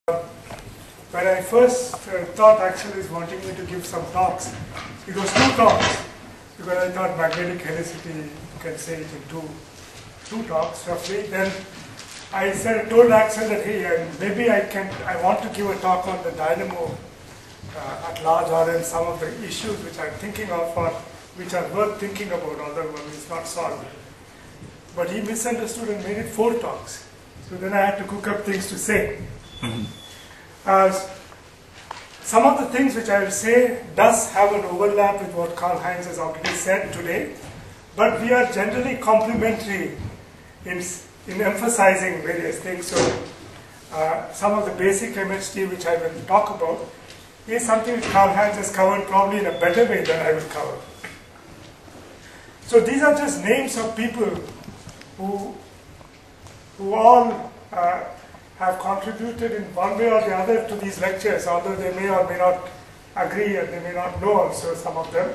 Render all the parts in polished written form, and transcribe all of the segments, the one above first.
When I first thought Axel is wanting me to give some talks, it was 2 talks, because I thought magnetic helicity, you can say it in two talks roughly. Then I told Axel that, hey, maybe I want to give a talk on the dynamo at large, or in some of the issues which I'm thinking of, or which are worth thinking about, although one is not solved. But he misunderstood and made it 4 talks. So then I had to cook up things to say. Some of the things which I will say does have an overlap with what Karl-Heinz has already said today, but we are generally complementary in emphasizing various things. So some of the basic MHD which I will talk about is something which Karl-Heinz has covered probably in a better way than I will cover. So these are just names of people who all have contributed in one way or the other to these lectures, although they may or may not agree and they may not know also some of them.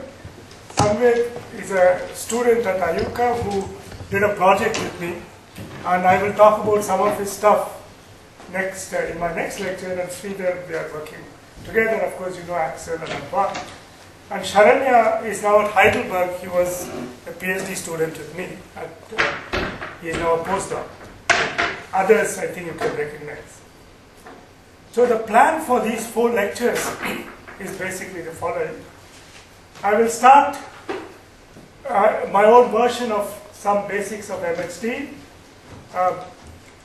Sanjay is a student at Ayuka who did a project with me, and I will talk about some of his stuff next in my next lecture. And Sridhar, we are working together. Of course, you know Axel and Antoine. And Sharanya is now at Heidelberg. He was a PhD student with me. He is now a postdoc. Others, I think you can recognize. So the plan for these 4 lectures is basically the following. I will start my own version of some basics of MHD,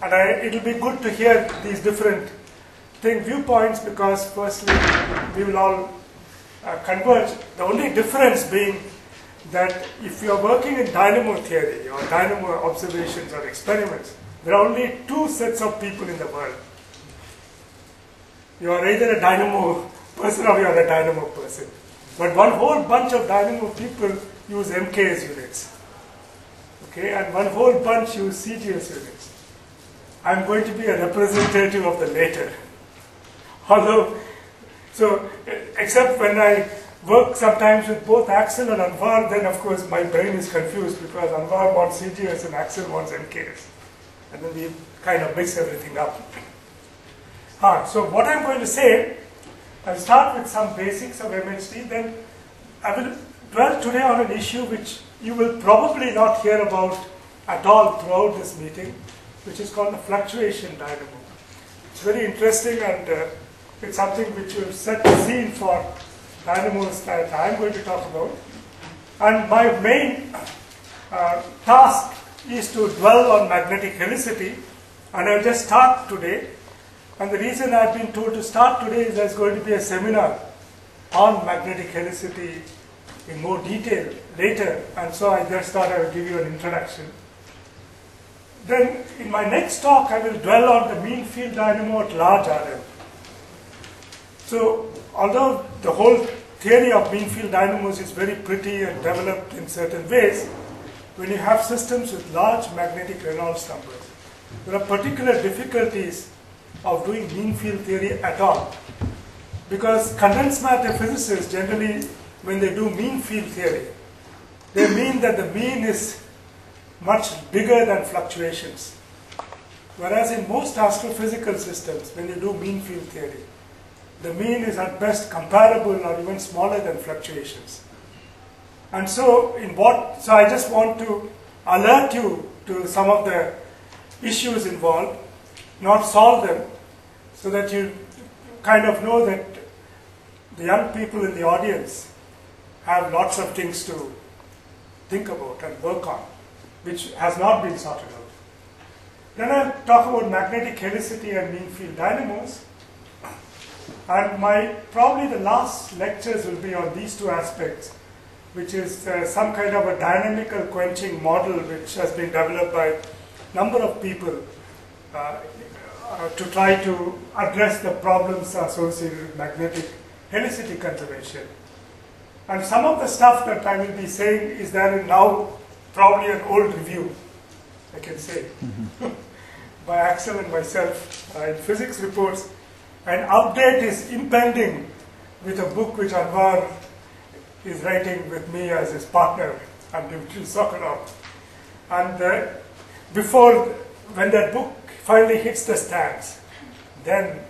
and it will be good to hear these different viewpoints, because firstly we will all converge. The only difference being that if you are working in dynamo theory or dynamo observations or experiments, there are only 2 sets of people in the world. You are either a dynamo person or you are a dynamo person. But one whole bunch of dynamo people use MKS units. Okay, and one whole bunch use CGS units. I'm going to be a representative of the latter. Although, so, except when I work sometimes with both Axel and Anwar, then of course my brain is confused, because Anwar wants CGS and Axel wants MKS. And then we kind of mix everything up. So what I'm going to say, I'll start with some basics of MHD, then I will dwell today on an issue which you will probably not hear about at all throughout this meeting, which is called the fluctuation dynamo. It's very interesting, and it's something which will set the scene for dynamos that I'm going to talk about. And my main task is to dwell on magnetic helicity, and I'll just start today. And the reason I've been told to start today is there's going to be a seminar on magnetic helicity in more detail later, and so I just thought I would give you an introduction. Then in my next talk I will dwell on the mean field dynamo at large RL. So although the whole theory of mean field dynamos is very pretty and developed in certain ways, when you have systems with large magnetic Reynolds numbers, there are particular difficulties of doing mean field theory at all. Because condensed matter physicists generally, when they do mean field theory, they mean that the mean is much bigger than fluctuations. Whereas in most astrophysical systems, when you do mean field theory, the mean is at best comparable or even smaller than fluctuations. And so, so I just want to alert you to some of the issues involved, not solve them, so that you kind of know that the young people in the audience have lots of things to think about and work on, which has not been sorted out. Then I'll talk about magnetic helicity and mean field dynamos. And probably the last lectures will be on these 2 aspects, which is some kind of a dynamical quenching model which has been developed by a number of people to try to address the problems associated with magnetic helicity conservation. And some of the stuff that I will be saying is there in now probably an old review, I can say, by Axel and myself in physics reports. An update is impending with a book which Anwar is writing with me as his partner, and Dimitri Sokolov. And when that book finally hits the stands, then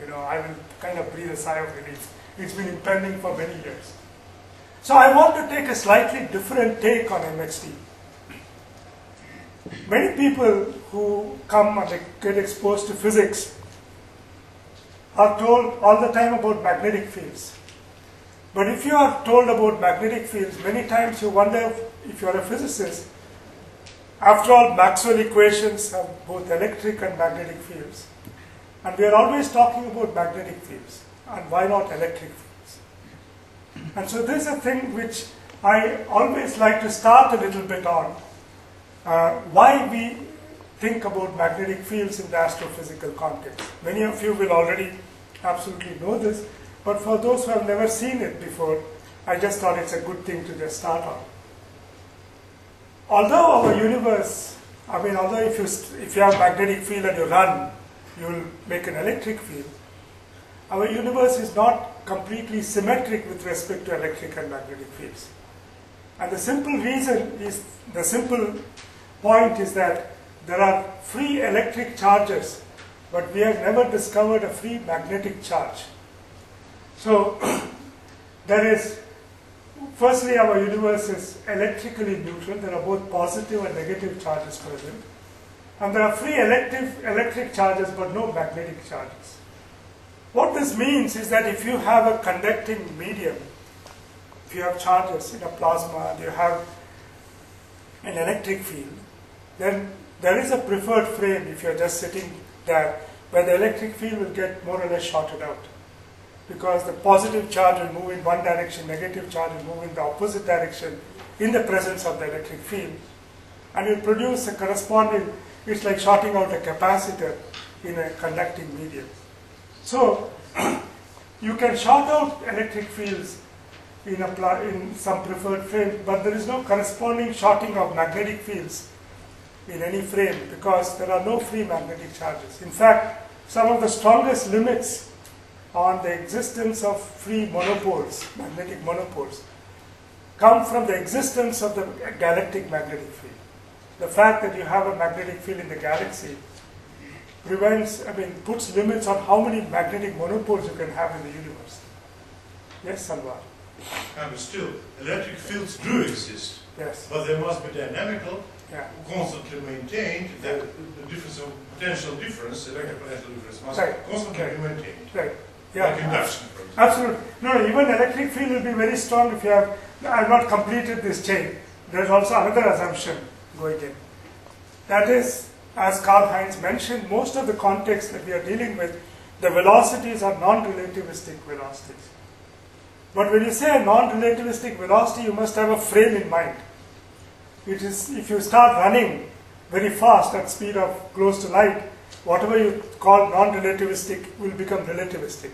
I will kind of breathe a sigh of relief. It's been impending for many years. So I want to take a slightly different take on MXT. Many people who come and get exposed to physics are told all the time about magnetic fields. But if you are told about magnetic fields, many times you wonder if you are a physicist. After all, Maxwell equations have both electric and magnetic fields. And we are always talking about magnetic fields. And why not electric fields? And so this is a thing which I always like to start a little bit on. Why we think about magnetic fields in the astrophysical context. Many of you will already absolutely know this, but for those who have never seen it before, I just thought it's a good thing to just start on. Although our universe, although if you have magnetic field and you run, you will make an electric field, our universe is not completely symmetric with respect to electric and magnetic fields. And the simple point is that there are free electric charges, but we have never discovered a free magnetic charge. So firstly, our universe is electrically neutral. There are both positive and negative charges present. And there are free electric charges, but no magnetic charges. What this means is that if you have a conducting medium, if you have charges in a plasma and you have an electric field, then there is a preferred frame if you're just sitting there where the electric field will get more or less shorted out. Because the positive charge will move in one direction, negative charge will move in the opposite direction in the presence of the electric field. And it will produce a corresponding, it's like shorting out a capacitor in a conducting medium. So you can short out electric fields in some preferred frame, but there is no corresponding shorting of magnetic fields in any frame because there are no free magnetic charges. In fact, some of the strongest limits on the existence of free monopoles, magnetic monopoles, come from the existence of the galactic magnetic field. The fact that you have a magnetic field in the galaxy puts limits on how many magnetic monopoles you can have in the universe. Yes, Salvar? But still, electric fields do exist. Yes. But they must be dynamical, constantly maintained. The difference of potential difference, electric potential difference, must constantly be maintained. Right. Yeah. Like induction, for example. Absolutely. No, even electric field will be very strong if you have, I have not completed this chain. There is also another assumption going in. That is, as Karl-Heinz mentioned, most of the context that we are dealing with, the velocities are non-relativistic velocities. But when you say a non-relativistic velocity, you must have a frame in mind. It is, if you start running very fast at speed of close to light, whatever you call non-relativistic will become relativistic.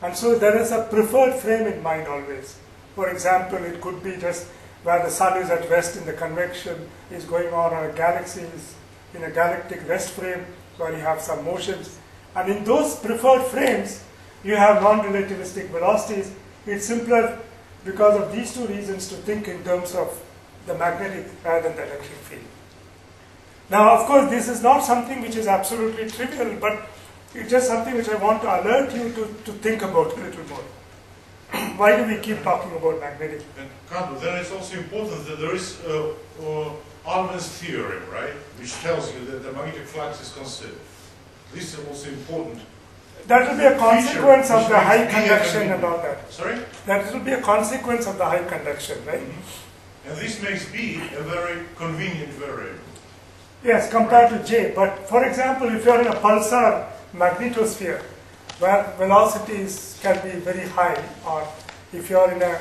And so there is a preferred frame in mind always. For example, it could be just where the sun is at rest in the convection is going on, or a galaxy is in a galactic rest frame where you have some motions. And in those preferred frames, you have non-relativistic velocities. It's simpler because of these two reasons to think in terms of the magnetic rather than the electric field. Now, of course, this is not something which is absolutely trivial, but it's just something which I want to alert you to think about a little more. Why do we keep talking about magnetic? And then it's also important that there is Allen's theorem, right, which tells you that the magnetic flux is conserved. This is also important. That will be a consequence of the high conduction and all that. Sorry? That will be a consequence of the high conduction, right? Mm-hmm. And this makes B a very convenient variable. Yes, compared to J. But for example, if you are in a pulsar magnetosphere, where velocities can be very high, or if you are in a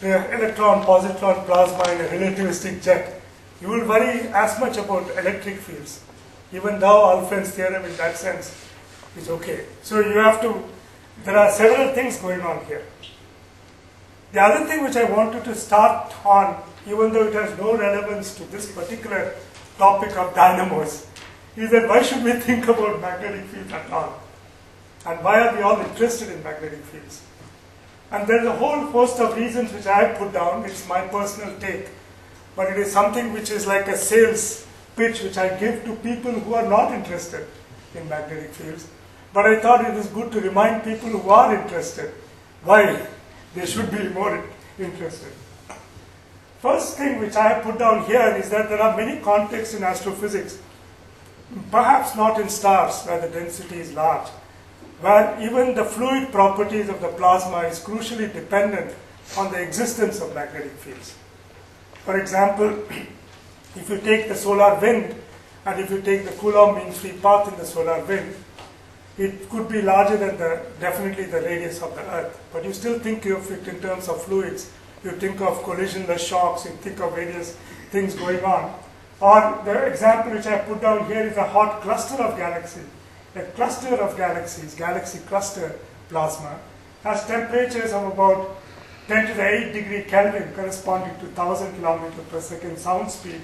electron, positron, plasma in a relativistic jet, you will worry as much about electric fields, even though Alfvén's theorem in that sense is okay. So you have to, there are several things going on here. The other thing which I wanted to start on, even though it has no relevance to this particular topic of dynamos, is that why should we think about magnetic fields at all? And why are we all interested in magnetic fields? And there is a whole host of reasons which I have put down. It's my personal take. But it is something which is like a sales pitch which I give to people who are not interested in magnetic fields. but I thought it is good to remind people who are interested why they should be more interested. First thing which I have put down here is that there are many contexts in astrophysics, perhaps not in stars where the density is large, where even the fluid properties of the plasma is crucially dependent on the existence of magnetic fields. For example, if you take the solar wind and if you take the Coulomb mean free path in the solar wind, it could be larger than definitely the radius of the Earth. But you still think of it in terms of fluids. You think of collisionless shocks, you think of various things going on. Or the example which I put down here is a hot cluster of galaxies. A cluster of galaxies, galaxy cluster plasma, has temperatures of about 10 to the 8 degree Kelvin, corresponding to 1000 kilometers per second sound speed,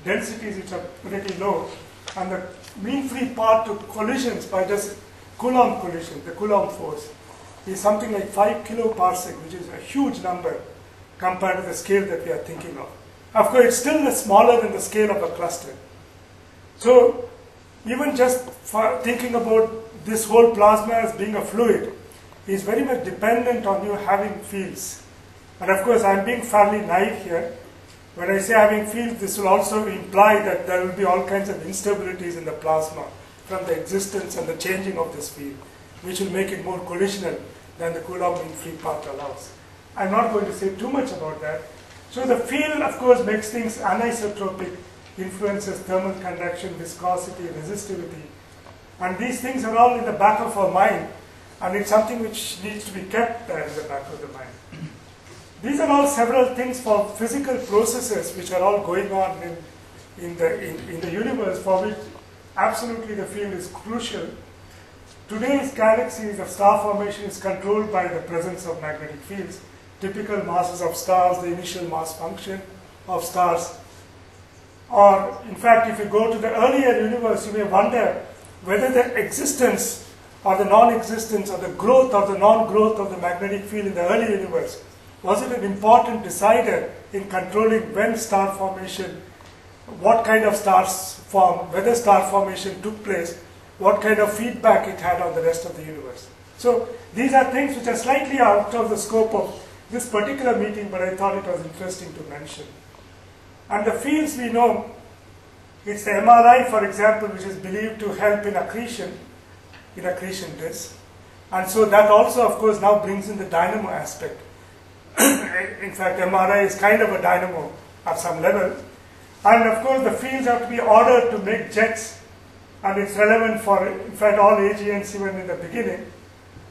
densities which are pretty low, and the mean free path to collisions by just Coulomb collision, the Coulomb force, is something like 5 kiloparsec, which is a huge number compared to the scale that we are thinking of. Of course, it's still smaller than the scale of a cluster. So, even just for thinking about this whole plasma as being a fluid is very much dependent on you having fields. And of course, I'm being fairly naive here. When I say having fields, this will also imply that there will be all kinds of instabilities in the plasma from the existence and the changing of this field, which will make it more collisional than the Coulomb mean free path allows. I'm not going to say too much about that. So the field, of course, makes things anisotropic, influences thermal conduction, viscosity, resistivity. And these things are all in the back of our mind, and it's something which needs to be kept there in the back of the mind. These are all several things for physical processes which are all going on in the universe, for which absolutely the field is crucial. Today's galaxies of star formation is controlled by the presence of magnetic fields. Typical masses of stars, the initial mass function of stars. Or, in fact, if you go to the earlier universe, you may wonder whether the existence or the non-existence or the growth or the non-growth of the magnetic field in the early universe, was it an important decider in controlling when star formation, what kind of stars formed, whether star formation took place, what kind of feedback it had on the rest of the universe. So these are things which are slightly out of the scope of this particular meeting, but I thought it was interesting to mention. And the fields we know, it's the MRI, for example, which is believed to help in accretion disk. And so that also, of course, now brings in the dynamo aspect. In fact, MRI is kind of a dynamo at some level. And of course, the fields have to be ordered to make jets, and it's relevant for, in fact, all AGNs even in the beginning.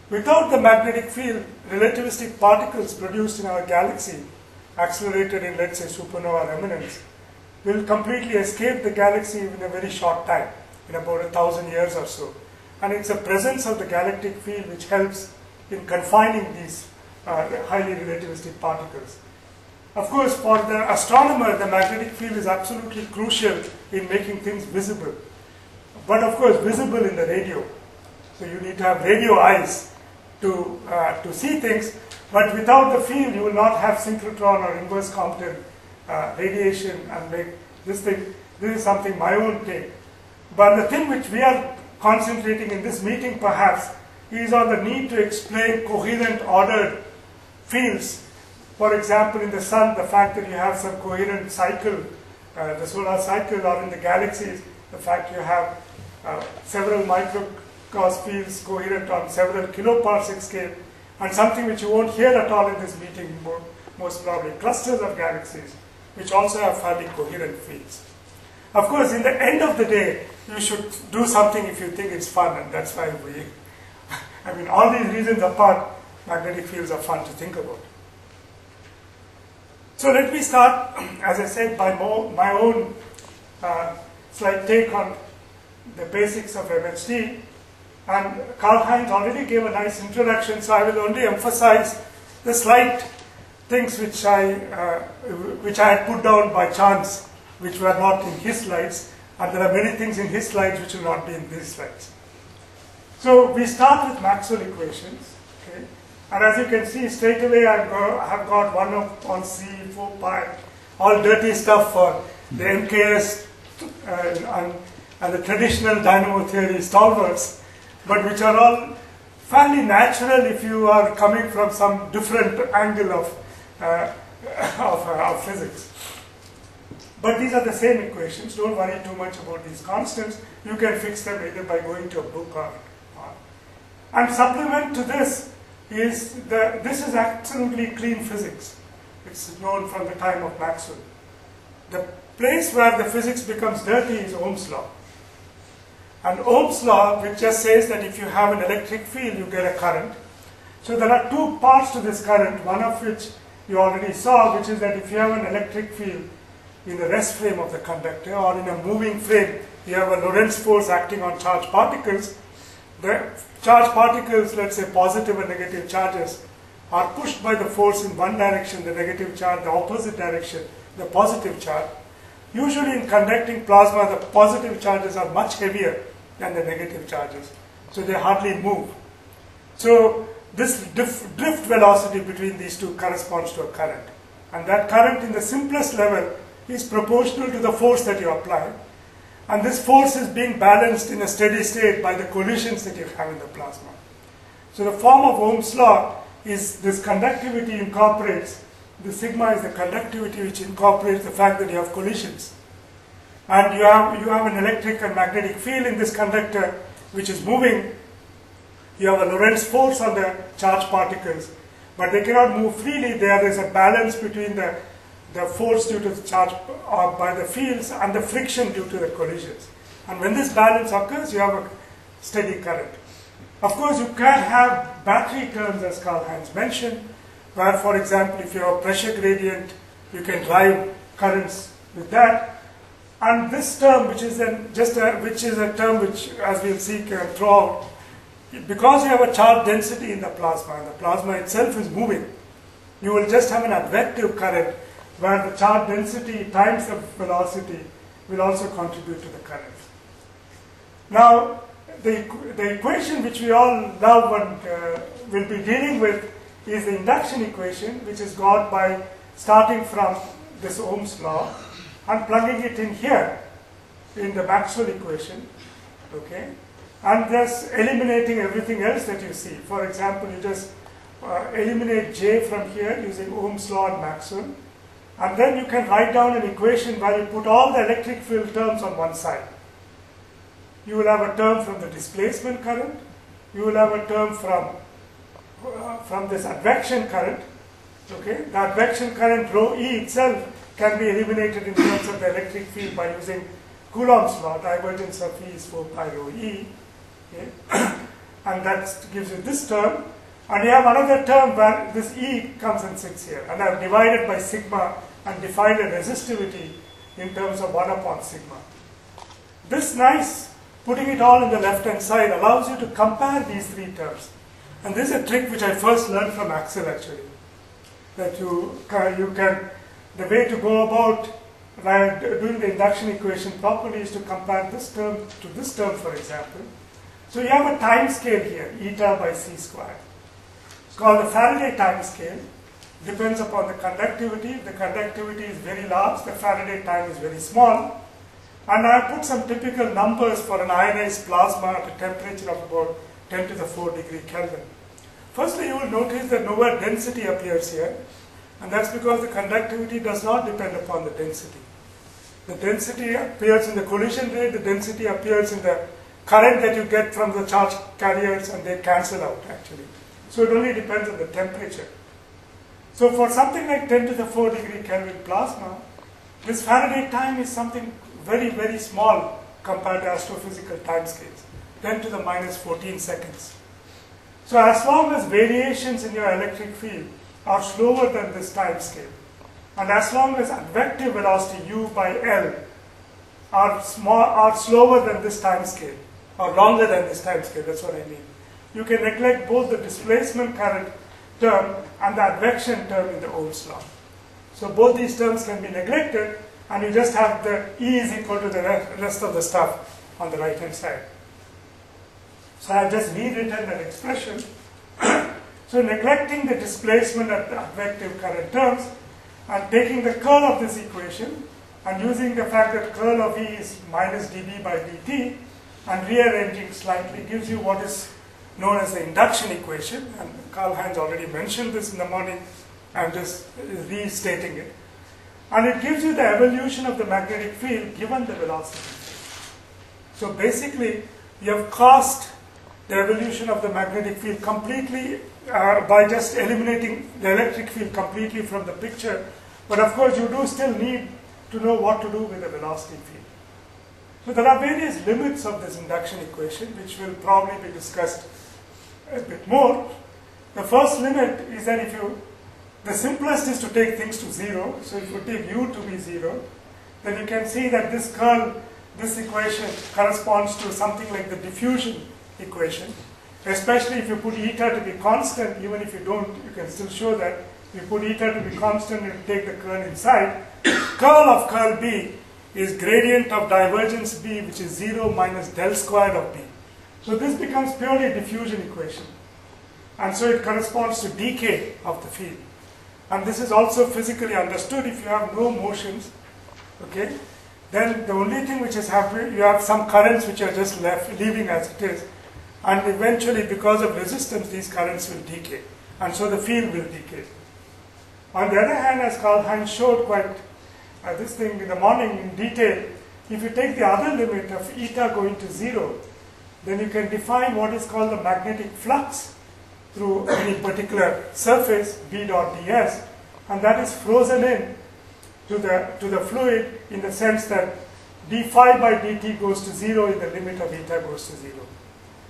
Without the magnetic field, relativistic particles produced in our galaxy, accelerated in, let's say, supernova remnants, will completely escape the galaxy in a very short time, in about 1,000 years or so. And it's the presence of the galactic field which helps in confining these highly relativistic particles. Of course, for the astronomer, the magnetic field is absolutely crucial in making things visible. But of course, visible in the radio. So you need to have radio eyes to see things. But without the field, you will not have synchrotron or inverse Compton radiation and make this thing. This is something my own take. But the thing which we are concentrating in this meeting perhaps is on the need to explain coherent ordered fields. For example, in the sun, the fact that you have some coherent cycle, the solar cycle, or in the galaxies, the fact you have several microcosm fields coherent on several kiloparsec scale, and something which you won't hear at all in this meeting, most probably, clusters of galaxies, which also have fairly coherent fields. Of course, in the end of the day, you should do something if you think it's fun, and that's why I mean, all these reasons apart, magnetic fields are fun to think about. So let me start, as I said, by my own slight take on the basics of MHD. And Karl-Heinz already gave a nice introduction, so I will only emphasize the slight things which I had put down by chance, which were not in his slides, and there are many things in his slides which will not be in these slides. So we start with Maxwell equations, okay? And as you can see, straight away I have got 1 upon C, 4 pi, all dirty stuff for the MKS and the traditional dynamo theory stalwarts. but which are all fairly natural if you are coming from some different angle of physics. But these are the same equations. Don't worry too much about these constants. You can fix them either by going to a book or. And supplement to this is this is absolutely clean physics. It's known from the time of Maxwell. The place where the physics becomes dirty is Ohm's law. And Ohm's law, which just says that if you have an electric field, you get a current. So there are two parts to this current, one of which you already saw, which is that if you have an electric field in the rest frame of the conductor or in a moving frame, you have a Lorentz force acting on charged particles. The charged particles, let's say positive and negative charges, are pushed by the force in one direction, the negative charge, the opposite direction, the positive charge. Usually in conducting plasma, the positive charges are much heavier than the negative charges, so they hardly move. So this drift velocity between these two corresponds to a current. And that current in the simplest level is proportional to the force that you apply. And this force is being balanced in a steady state by the collisions that you have in the plasma. So the form of Ohm's law is this conductivity incorporates, the sigma is the conductivity which incorporates the fact that you have collisions. And you have an electric and magnetic field in this conductor which is moving. You have a Lorentz force on the charged particles, but they cannot move freely. There is a balance between the force due to the charge by the fields and the friction due to the collisions. And when this balance occurs, you have a steady current. Of course, you can have battery terms, as Karl-Heinz mentioned, where, for example, if you have a pressure gradient, you can drive currents with that. And this term, which is a term which, as we'll see throughout, because you have a charge density in the plasma, and the plasma itself is moving, you will just have an advective current where the charge density times the velocity will also contribute to the current. Now, the equation which we all love and will be dealing with is the induction equation, which is got by starting from this Ohm's law and plugging it in here in the Maxwell equation, okay? And thus eliminating everything else that you see. For example, you just eliminate J from here using Ohm's law and Maxwell. And then you can write down an equation where you put all the electric field terms on one side. You will have a term from the displacement current. You will have a term from this advection current. Okay? The advection current rho E itself can be eliminated in terms of the electric field by using Coulomb's law. Divergence of E is 4 pi rho E. Okay? And that gives you this term. And you have another term where this E comes and sits here. And I have divided by sigma and defined a resistivity in terms of 1 upon sigma. This nice, putting it all in the left-hand side, allows you to compare these three terms. And this is a trick which I first learned from Axel, actually. That you can, the way to go about doing the induction equation properly is to compare this term to this term, for example. So you have a time scale here, eta by c squared. It's called the Faraday time scale. Depends upon the conductivity. If the conductivity is very large, the Faraday time is very small. And I have put some typical numbers for an ionized plasma at a temperature of about 10 to the 4 degree Kelvin. Firstly, you will notice that nowhere density appears here. And that's because the conductivity does not depend upon the density. The density appears in the collision rate, the density appears in the current that you get from the charge carriers, and they cancel out actually. So it only depends on the temperature. So for something like 10 to the 4 degree Kelvin plasma, this Faraday time is something very, very small compared to astrophysical timescales, 10 to the minus 14 seconds. So as long as variations in your electric field are slower than this time scale, and as long as advective velocity u by L are slower than this time scale, or longer than this time scale, that's what I mean, you can neglect both the displacement current term and the advection term in the Ohm's law. So both these terms can be neglected, and you just have the E is equal to the rest of the stuff on the right hand side. So I have just rewritten that expression. So neglecting the displacement and the advective current terms, and taking the curl of this equation, and using the fact that curl of E is minus dB by dt, and rearranging slightly gives you what is known as the induction equation, and Karl-Heinz already mentioned this in the morning. I'm just restating it. And it gives you the evolution of the magnetic field given the velocity. So basically, you have cast the evolution of the magnetic field completely by just eliminating the electric field completely from the picture. But of course, you do still need to know what to do with the velocity field. So there are various limits of this induction equation, which will probably be discussed a bit more. The first limit is that the simplest is to take things to 0. So if you take u to be 0, then you can see that this equation corresponds to something like the diffusion equation, especially if you put eta to be constant. Even if you don't, you can still show that. If you put eta to be constant and take the curl inside, curl of curl B is gradient of divergence B, which is 0 minus del squared of B. So this becomes purely a diffusion equation. And so it corresponds to decay of the field. And this is also physically understood. If you have no motions, okay, then the only thing which is happening, you have some currents which are just leaving as it is. And eventually, because of resistance, these currents will decay. And so the field will decay. On the other hand, as Karl-Heinz showed this thing in the morning in detail, if you take the other limit of eta going to 0, then you can define what is called the magnetic flux through any particular surface, B dot ds, and that is frozen in to the fluid in the sense that d phi by dt goes to 0 in the limit of eta goes to 0.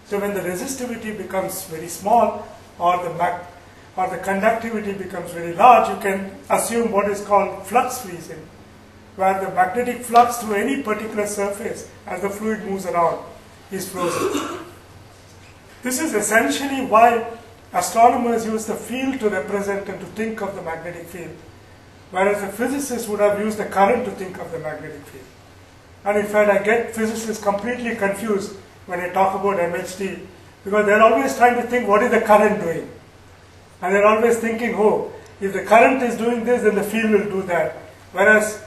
So when the resistivity becomes very small, or the conductivity becomes very large, you can assume what is called flux freezing, where the magnetic flux through any particular surface as the fluid moves around is frozen. This is essentially why astronomers use the field to represent and to think of the magnetic field, whereas the physicists would have used the current to think of the magnetic field. And in fact, I get physicists completely confused when I talk about MHD, because they're always trying to think, what is the current doing? And they're always thinking, oh, if the current is doing this, then the field will do that. Whereas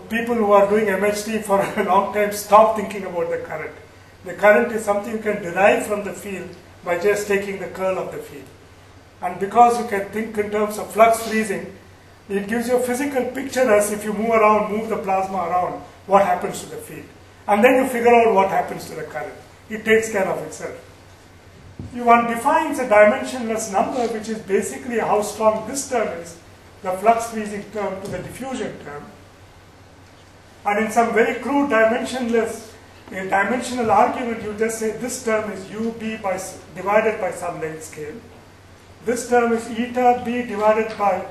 people who are doing MHD for a long time stop thinking about the current. The current is something you can derive from the field by just taking the curl of the field. And because you can think in terms of flux freezing, it gives you a physical picture as if you move the plasma around, what happens to the field. And then you figure out what happens to the current. It takes care of itself. One defines a dimensionless number, which is basically how strong this term is, the flux freezing term to the diffusion term. And in some very crude dimensional argument, you just say this term is ub divided by some length scale. This term is eta b divided by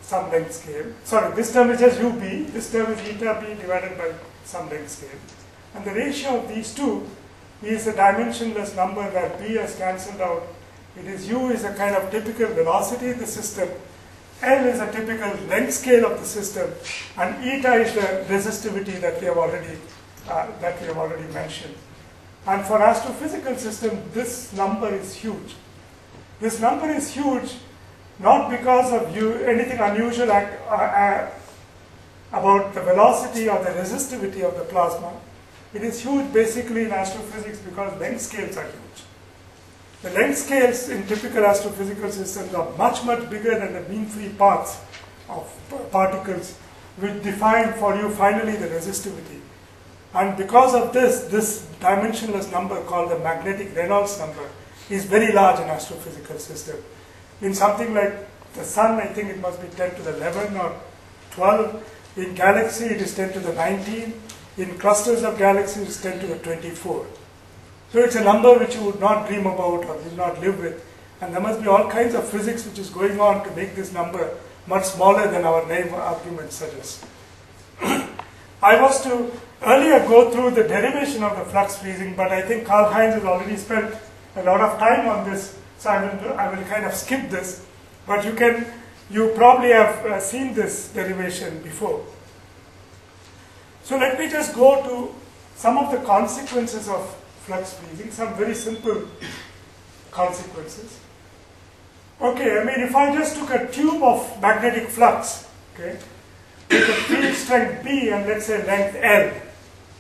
some length scale. Sorry, this term is just ub. This term is eta b divided by some length scale. And the ratio of these two is a dimensionless number where b is cancelled out. It is u is a kind of typical velocity of the system. L is a typical length scale of the system, and eta is the resistivity that we have already mentioned. And for astrophysical system, this number is huge. This number is huge not because of anything unusual about the velocity or the resistivity of the plasma. It is huge basically in astrophysics because length scales are huge. The length scales in typical astrophysical systems are much, much bigger than the mean free paths of particles, which define for you finally the resistivity. And because of this dimensionless number called the magnetic Reynolds number is very large in astrophysical system. In something like the sun, I think it must be 10 to the 11 or 12. In galaxy, it is 10 to the 19. In clusters of galaxies, it is 10 to the 24. So it's a number which you would not dream about or will not live with. And there must be all kinds of physics which is going on to make this number much smaller than our name argument suggests. I was to earlier go through the derivation of the flux freezing, but I think Karl-Heinz has already spent a lot of time on this, so I will kind of skip this. But you probably have seen this derivation before. So let me just go to some of the consequences of flux freezing, some very simple consequences. Okay, I mean, if I just took a tube of magnetic flux, okay, with a field strength B and let's say length L,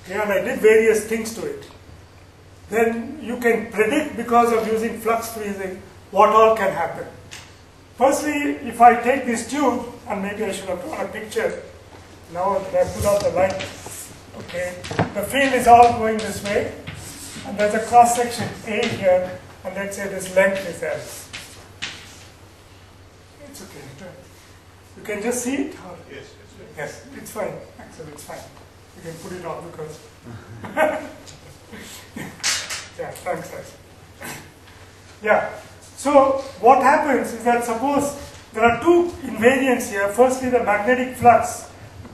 okay, and I did various things to it. then you can predict, because of using flux freezing, what all can happen. Firstly, if I take this tube, and maybe I should have drawn a picture, now that I put out the light, okay, the field is all going this way, and there's a cross section A here, and let's say this length is L. It's okay. You can just see it? Or? Yes, yes, it's fine. Actually, it's fine. You can put it on because. Yeah, thanks, guys. Yeah. So what happens is that suppose there are two invariants here. Firstly, the magnetic flux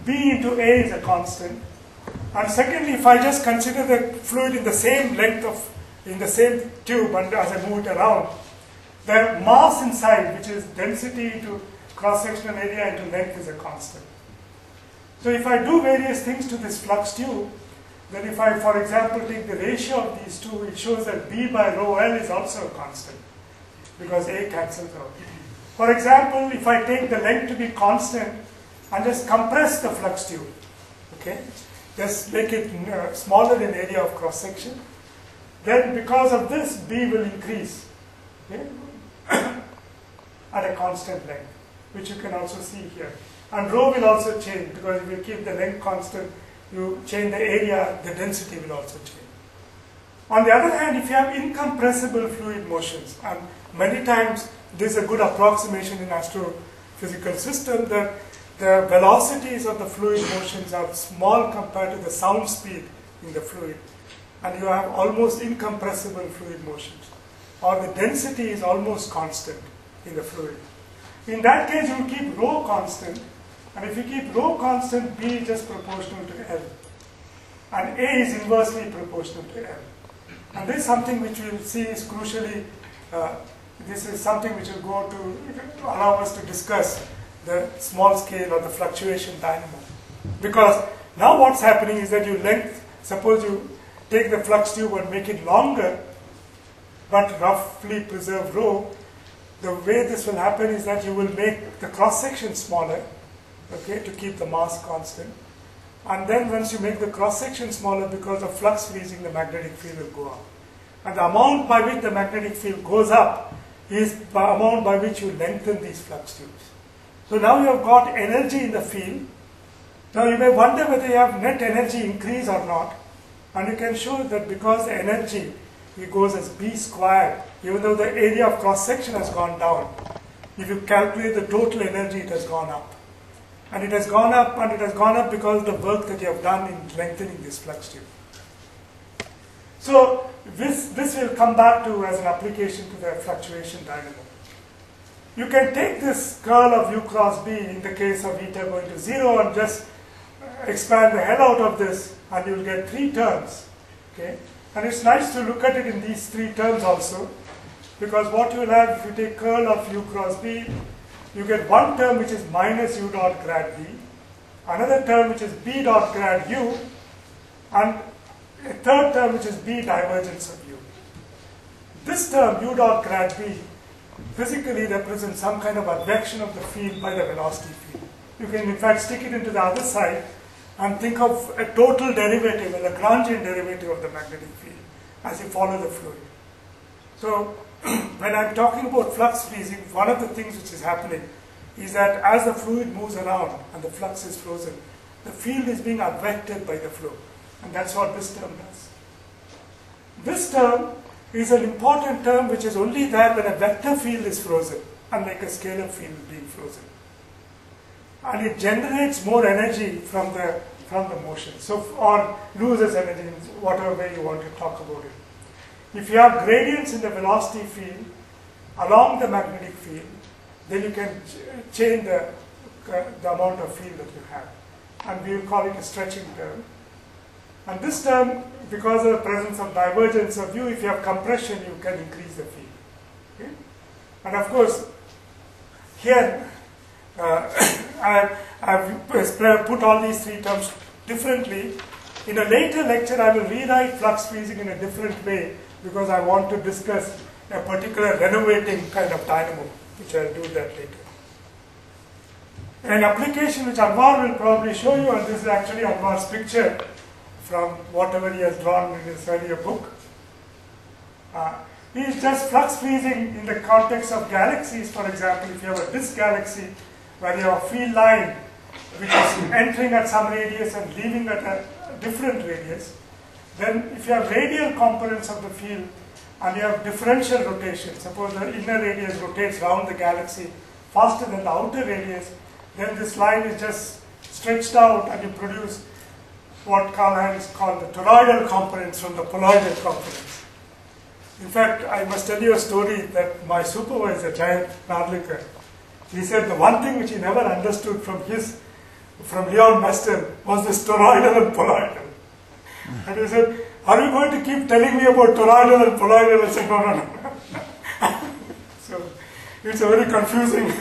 B into A is a constant. And secondly, if I just consider the fluid in the same length of, in the same tube, and as I move it around, the mass inside, which is density into cross-sectional area into length, is a constant. So if I do various things to this flux tube, then if I, for example, take the ratio of these two, it shows that B by rho L is also a constant, because A cancels out. For example, if I take the length to be constant and just compress the flux tube, okay, just make it smaller in area of cross-section, then because of this, B will increase, okay, at a constant length, which you can also see here. And rho will also change, because if you keep the length constant, you change the area, the density will also change. On the other hand, if you have incompressible fluid motions, and many times this is a good approximation in astrophysical system, that the velocities of the fluid motions are small compared to the sound speed in the fluid, and you have almost incompressible fluid motions, or the density is almost constant in the fluid. In that case, you will keep rho constant, and if you keep rho constant, B is just proportional to L, and A is inversely proportional to L. And this is something which we will see is crucially, this is something which will go to allow us to discuss the small scale or the fluctuation dynamo. Because now what's happening is that you suppose you take the flux tube and make it longer, but roughly preserve rho. The way this will happen is that you will make the cross-section smaller, okay, to keep the mass constant. And then once you make the cross-section smaller, because of flux freezing, the magnetic field will go up. And the amount by which the magnetic field goes up is the amount by which you lengthen these flux tubes. So now you have got energy in the field. Now you may wonder whether you have net energy increase or not. And you can show that because the energy, it goes as B squared, even though the area of cross-section has gone down. If you calculate the total energy, it has gone up. And it has gone up, and it has gone up because of the work that you have done in lengthening this flux tube. So this will come back to as an application to the fluctuation dynamo. You can take this curl of U cross B in the case of eta going to 0 and just expand the hell out of this, and you will get 3 terms. Okay? And it's nice to look at it in these 3 terms also, because what you will have if you take curl of U cross B, you get one term which is minus U dot grad B, another term which is B dot grad U, and a third term which is B divergence of U. This term, U dot grad B, physically represents some kind of advection of the field by the velocity field. You can in fact stick it into the other side and think of a total derivative, a Lagrangian derivative of the magnetic field as you follow the fluid. So when I'm talking about flux freezing, one of the things which is happening is that as the fluid moves around and the flux is frozen, the field is being advected by the flow. And that's what this term does. This term is an important term which is only there when a vector field is frozen, unlike a scalar field being frozen. And it generates more energy from the motion, so, or loses energy in whatever way you want to talk about it. If you have gradients in the velocity field along the magnetic field, then you can change the amount of field that you have. And we will call it a stretching term. And this term, because of the presence of divergence of U, if you have compression, you can increase the field. Okay? And of course, here, I've put all these 3 terms differently. In a later lecture, I will rewrite flux freezing in a different way, because I want to discuss a particular renovating kind of dynamo, which I'll do that later. An application which Anwar will probably show you, and this is actually Anwar's picture from whatever he has drawn in his earlier book. Is just flux freezing in the context of galaxies. For example, if you have a disk galaxy where you have a field line which is entering at some radius and leaving at a different radius, then if you have radial components of the field and you have differential rotation, suppose the inner radius rotates around the galaxy faster than the outer radius, then this line is just stretched out and you produce what Karl-Heinz called the toroidal components from the poloidal components. In fact, I must tell you a story that my supervisor, Giant Narlikar, he said the one thing which he never understood from Leon Mestel was this toroidal and poloidal. And he said, are you going to keep telling me about toroidal and poloidal? I said, no. So it's a very confusing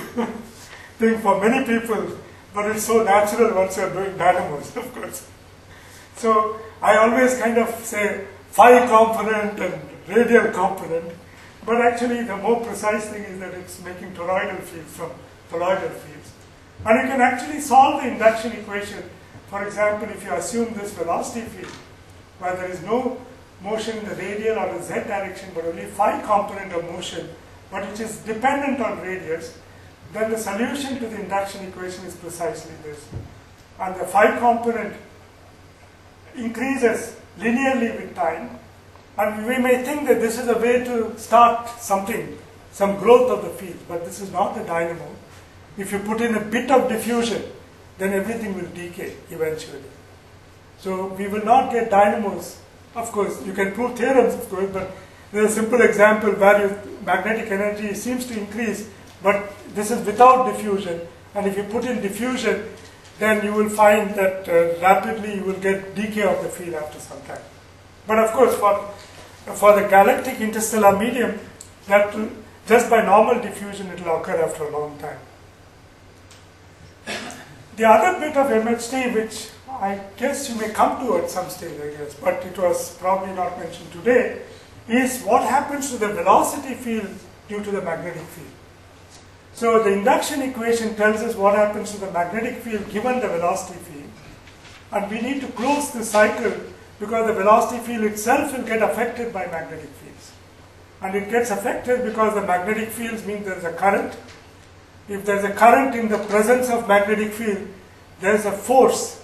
thing for many people, but it's so natural once you're doing dynamos, of course. So I always kind of say phi component and radial component, but actually the more precise thing is that it's making toroidal fields from poloidal fields. And you can actually solve the induction equation. For example, if you assume this velocity field, where there is no motion in the radial or the z direction, but only phi component of motion, but which is dependent on radius, then the solution to the induction equation is precisely this. And the phi component increases linearly with time, and we may think that this is a way to start something, some growth of the field, but this is not a dynamo. If you put in a bit of diffusion, then everything will decay eventually. So we will not get dynamos. Of course, you can prove theorems, of course, but there's a simple example where magnetic energy seems to increase, but this is without diffusion, and if you put in diffusion, then you will find that rapidly you will get decay of the field after some time. But of course, for the galactic interstellar medium, that just by normal diffusion it will occur after a long time. The other bit of MHD, which I guess you may come to at some stage, I guess, but it was probably not mentioned today, is what happens to the velocity field due to the magnetic field. So the induction equation tells us what happens to the magnetic field given the velocity field, and we need to close the cycle because the velocity field itself will get affected by magnetic fields. And it gets affected because the magnetic fields mean there is a current. If there is a current in the presence of magnetic field, there is a force,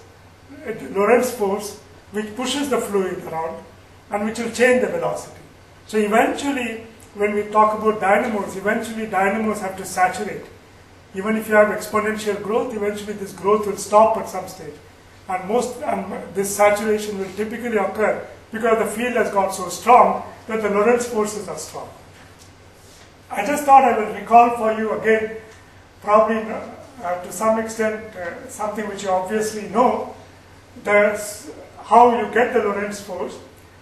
a Lorentz force, which pushes the fluid around and which will change the velocity. So eventually, when we talk about dynamos, eventually dynamos have to saturate. Even if you have exponential growth, eventually this growth will stop at some stage. And this saturation will typically occur because the field has got so strong that the Lorentz forces are strong. I just thought I will recall for you again, probably to some extent, something which you obviously know. There's how you get the Lorentz force.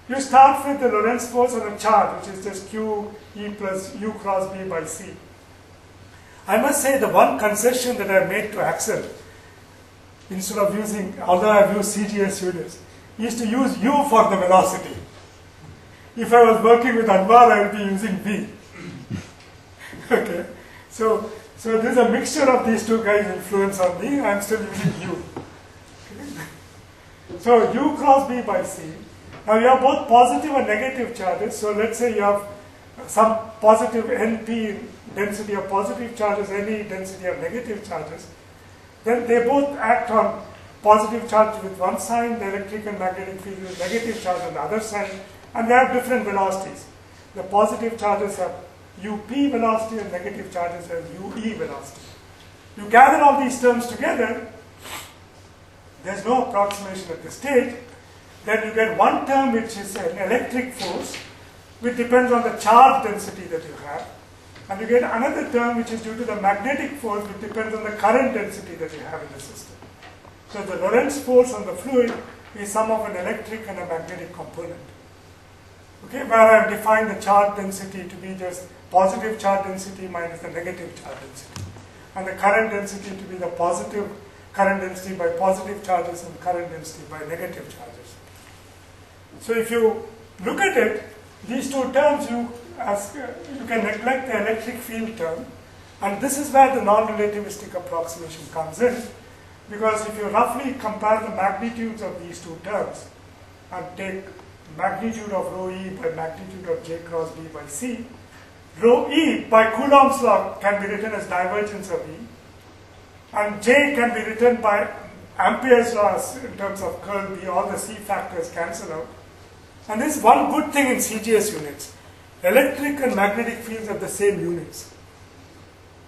You start with the Lorentz force on a charge, which is just Q E plus U cross B by C. I must say the one concession that I made to Axel, instead of using, although I've used CGS units, is to use U for the velocity. If I was working with Anwar, I would be using V. Okay, so there's a mixture of these two guys' influence on me. I'm still using U. Okay. So U cross B by C. Now you have both positive and negative charges. So let's say you have some positive NP density of positive charges, any density of negative charges. Then they both act on positive charge with one sign, the electric and magnetic field with negative charge on the other side, and they have different velocities. The positive charges have UP velocity and negative charges have UE velocity. You gather all these terms together, there's no approximation at this stage, then you get one term which is an electric force, which depends on the charge density that you have, and you get another term which is due to the magnetic force, which depends on the current density that you have in the system. So the Lorentz force on the fluid is sum of an electric and a magnetic component. Okay, where I have defined the charge density to be just positive charge density minus the negative charge density, and the current density to be the positive current density by positive charges and current density by negative charges. So if you look at it, these two terms you can neglect the electric field term, and this is where the non-relativistic approximation comes in, because if you roughly compare the magnitudes of these two terms and take magnitude of rho E by magnitude of J cross B by C. Rho E by Coulomb's law can be written as divergence of E, and J can be written by Ampere's law in terms of curl B. All the C factors cancel out. And this is one good thing in CGS units. Electric and magnetic fields have the same units.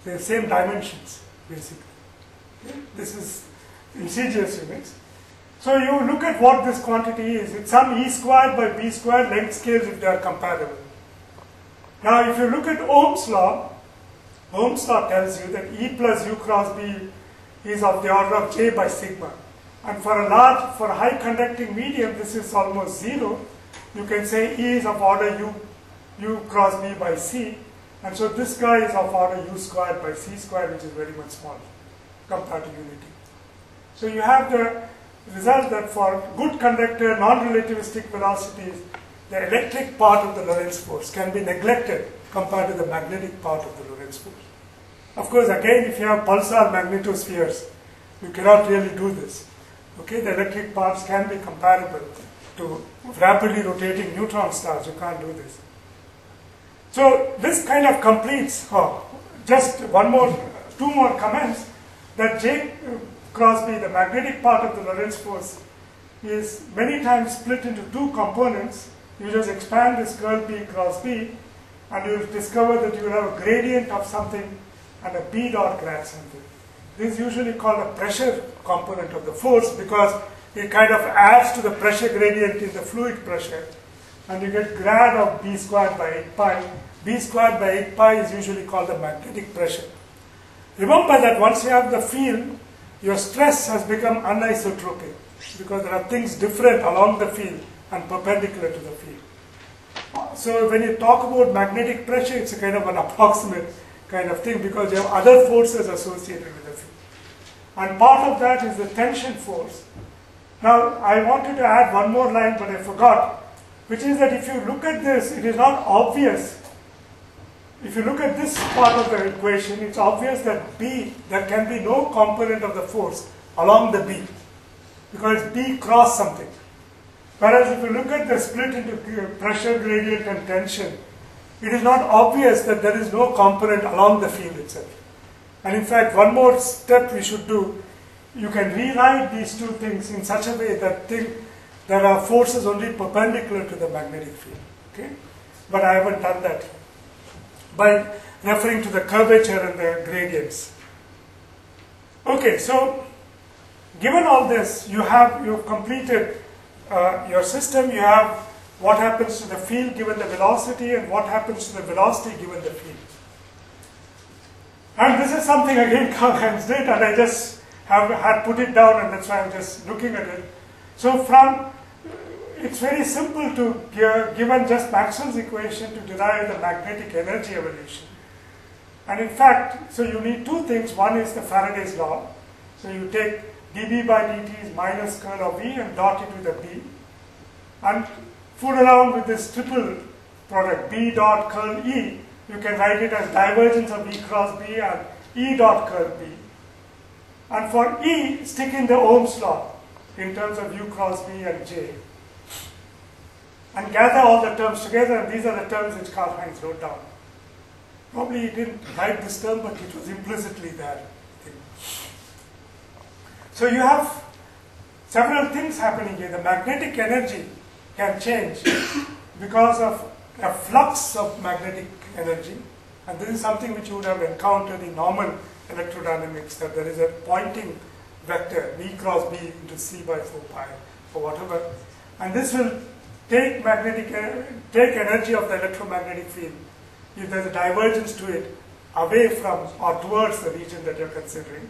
They have the same dimensions, basically. Okay? This is in CGS units. So you look at what this quantity is. It's some E squared by B squared length scales if they are comparable. Now if you look at Ohm's law tells you that E plus U cross B is of the order of J by sigma. And for a high conducting medium, this is almost zero. You can say E is of order U cross B by C. And so this guy is of order U squared by C squared, which is very much smaller compared to unity. So you have the result that for good conductor, non-relativistic velocities, the electric part of the Lorentz force can be neglected compared to the magnetic part of the Lorentz force. Of course, again, if you have pulsar magnetospheres, you cannot really do this. Okay, the electric parts can be comparable to rapidly rotating neutron stars. You can't do this. So this kind of completes, just two more comments, that J cross B, the magnetic part of the Lorentz force, is many times split into two components. You just expand this curl B cross B, and you will discover that you will have a gradient of something and a B dot grad something. This is usually called a pressure component of the force because it kind of adds to the pressure gradient in the fluid pressure, and you get grad of B squared by 8 pi. B squared by 8 pi is usually called the magnetic pressure. Remember that once you have the field, your stress has become anisotropic because there are things different along the field and perpendicular to the field. So when you talk about magnetic pressure, it's a kind of an approximate kind of thing because you have other forces associated with the field. And part of that is the tension force. Now, I wanted to add one more line, but I forgot, which is that if you look at this, it is not obvious. If you look at this part of the equation, it's obvious that B, there can be no component of the force along the B, because B cross something. Whereas if you look at the split into pressure gradient and tension, it is not obvious that there is no component along the field itself. And in fact, one more step we should do, you can rewrite these two things in such a way that there are forces only perpendicular to the magnetic field. Okay? But I haven't done that here, by referring to the curvature and the gradients. Okay, so given all this, you've completed your system. You have what happens to the field given the velocity and what happens to the velocity given the field. And this is something again Karl-Heinz did, and I just had put it down, and that's why I'm just looking at it. So it's very simple to, given just Maxwell's equation, to derive the magnetic energy evolution. And in fact, so you need two things. One is the Faraday's law. So you take dB by dt is minus curl of E and dot it with a B. And fool around with this triple product, B dot curl E. You can write it as divergence of E cross B and E dot curl B. And for E, stick in the Ohm's law in terms of U cross B and J. And gather all the terms together, and these are the terms which Karl-Heinz wrote down. Probably he didn't write this term, but it was implicitly there. So you have several things happening here. The magnetic energy can change because of a flux of magnetic energy. And this is something which you would have encountered in normal electrodynamics, that there is a pointing vector, V cross B into C by 4 pi, or whatever. And this will take energy of the electromagnetic field, if there's a divergence to it, away from or towards the region that you're considering.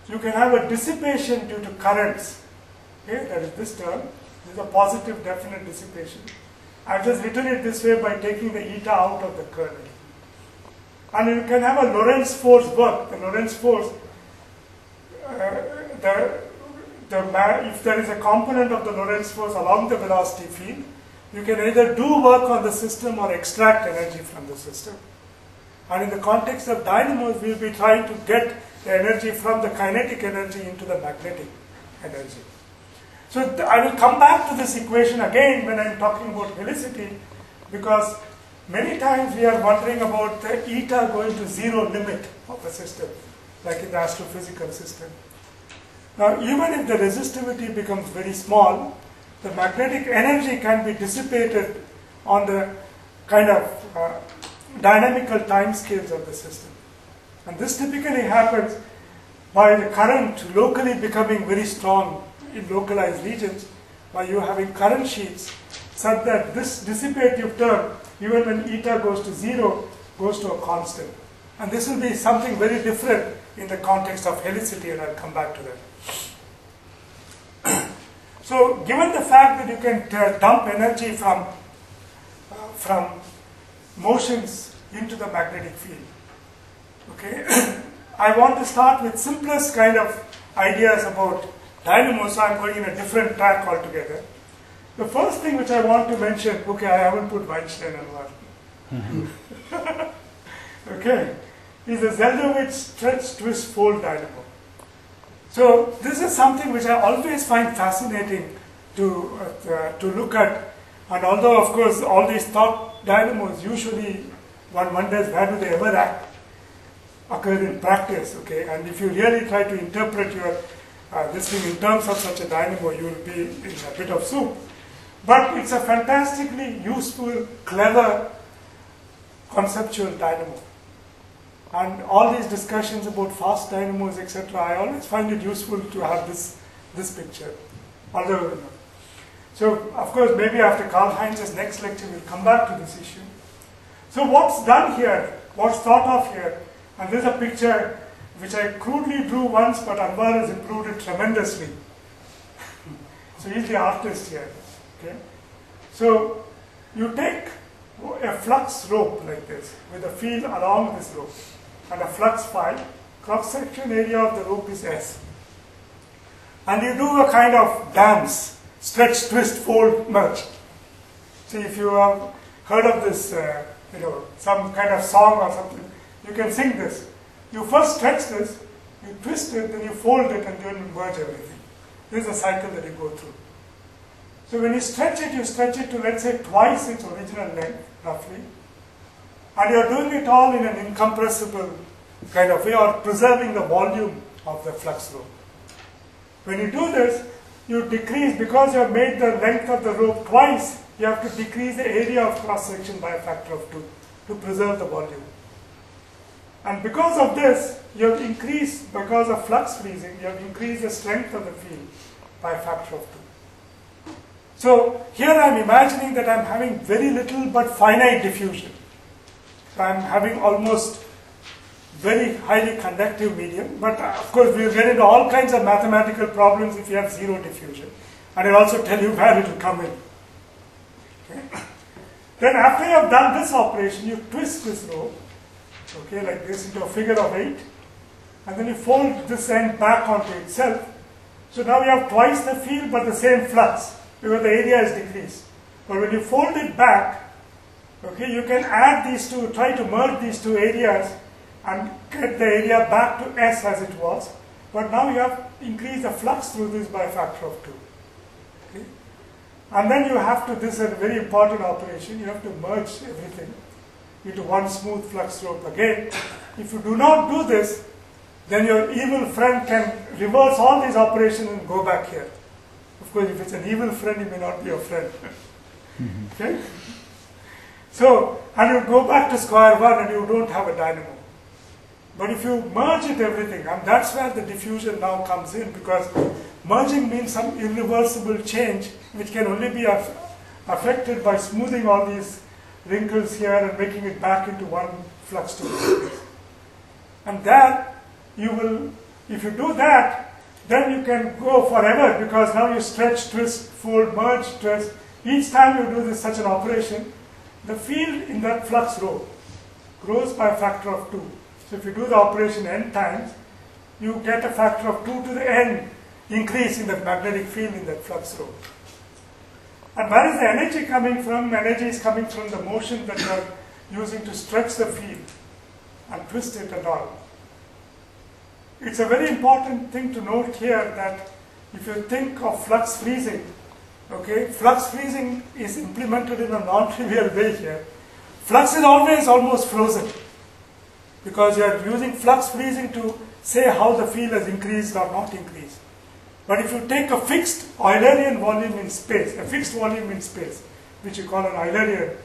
You can have a dissipation due to currents. Okay, that is this term. This is a positive definite dissipation. I've just written it this way by taking the eta out of the curl. And you can have a Lorentz force work. The Lorentz force, if there is a component of the Lorentz force along the velocity field, you can either do work on the system or extract energy from the system. And in the context of dynamos, we'll be trying to get the energy from the kinetic energy into the magnetic energy. So I will come back to this equation again when I am talking about helicity, because many times we are wondering about the eta going to zero limit of a system, like in the astrophysical system. Now, even if the resistivity becomes very small, the magnetic energy can be dissipated on the kind of dynamical time scales of the system. And this typically happens by the current locally becoming very strong in localized regions, by you having current sheets such that this dissipative term, even when eta goes to zero, goes to a constant. And this will be something very different in the context of helicity, and I'll come back to that. So, given the fact that you can dump energy from motions into the magnetic field, okay, I want to start with simplest kind of ideas about dynamo, so I'm going in a different track altogether. The first thing which I want to mention, okay, I haven't put Weinstein and one. Okay, is the Zeldovich stretch, twist, fold dynamo. So this is something which I always find fascinating to look at, and although of course all these thought dynamos usually one wonders where do they ever occur in practice, okay, and if you really try to interpret your this thing in terms of such a dynamo, you will be in a bit of soup. But it's a fantastically useful, clever, conceptual dynamo. And all these discussions about fast dynamos, etc., I always find it useful to have this picture. Although, so of course, maybe after Karl Heinz's next lecture, we'll come back to this issue. So what's done here, what's thought of here, and this is a picture which I crudely drew once, but Anwar has improved it tremendously. So he's the artist here. Okay? So you take a flux rope like this, with a field along this rope, and a flux phi, cross-section area of the rope is S. And you do a kind of dance, stretch, twist, fold, merge. See, if you have heard of this, some kind of song or something, you can sing this. You first stretch this, you twist it, then you fold it, and then you merge everything. This is a cycle that you go through. So when you stretch it to, let's say, twice its original length, roughly. And you're doing it all in an incompressible kind of way, or preserving the volume of the flux rope. When you do this, you decrease, because you have made the length of the rope twice, you have to decrease the area of cross-section by a factor of 2 to preserve the volume. And because of this, you have increased, because of flux freezing, you have increased the strength of the field by a factor of 2. So here I am imagining that I am having very little but finite diffusion. So I am having almost very highly conductive medium, but of course we will get into all kinds of mathematical problems if you have zero diffusion. And I will also tell you where it will come in. Okay. Then after you have done this operation, you twist this rope, okay, like this, into a figure of 8, and then you fold this end back onto itself. So now you have twice the field but the same flux, because the area is decreased. But when you fold it back, okay, you can add these two, try to merge these two areas and get the area back to S as it was. But now you have increased the flux through this by a factor of 2. Okay? And then you have to, this is a very important operation, you have to merge everything into one smooth flux rope again. If you do not do this, then your evil friend can reverse all these operations and go back here. Of course, if it's an evil friend, he may not be your friend. Okay? So, and you go back to square one and you don't have a dynamo. But if you merge it everything, and that's where the diffusion now comes in, because merging means some irreversible change which can only be affected by smoothing all these wrinkles here and making it back into one flux to the And there you will, if you do that, then you can go forever, because now you stretch, twist, fold, merge, twist. Each time you do this such an operation, the field in that flux rope grows by a factor of 2. So if you do the operation n times, you get a factor of 2 to the n increase in the magnetic field in that flux rope. And where is the energy coming from? Energy is coming from the motion that you are using to stretch the field and twist it and all. It's a very important thing to note here that if you think of flux freezing, okay, flux freezing is implemented in a non-trivial way here. Flux is always almost frozen because you are using flux freezing to say how the field has increased or not increased. But if you take a fixed Eulerian volume in space, a fixed volume in space, which you call an Eulerian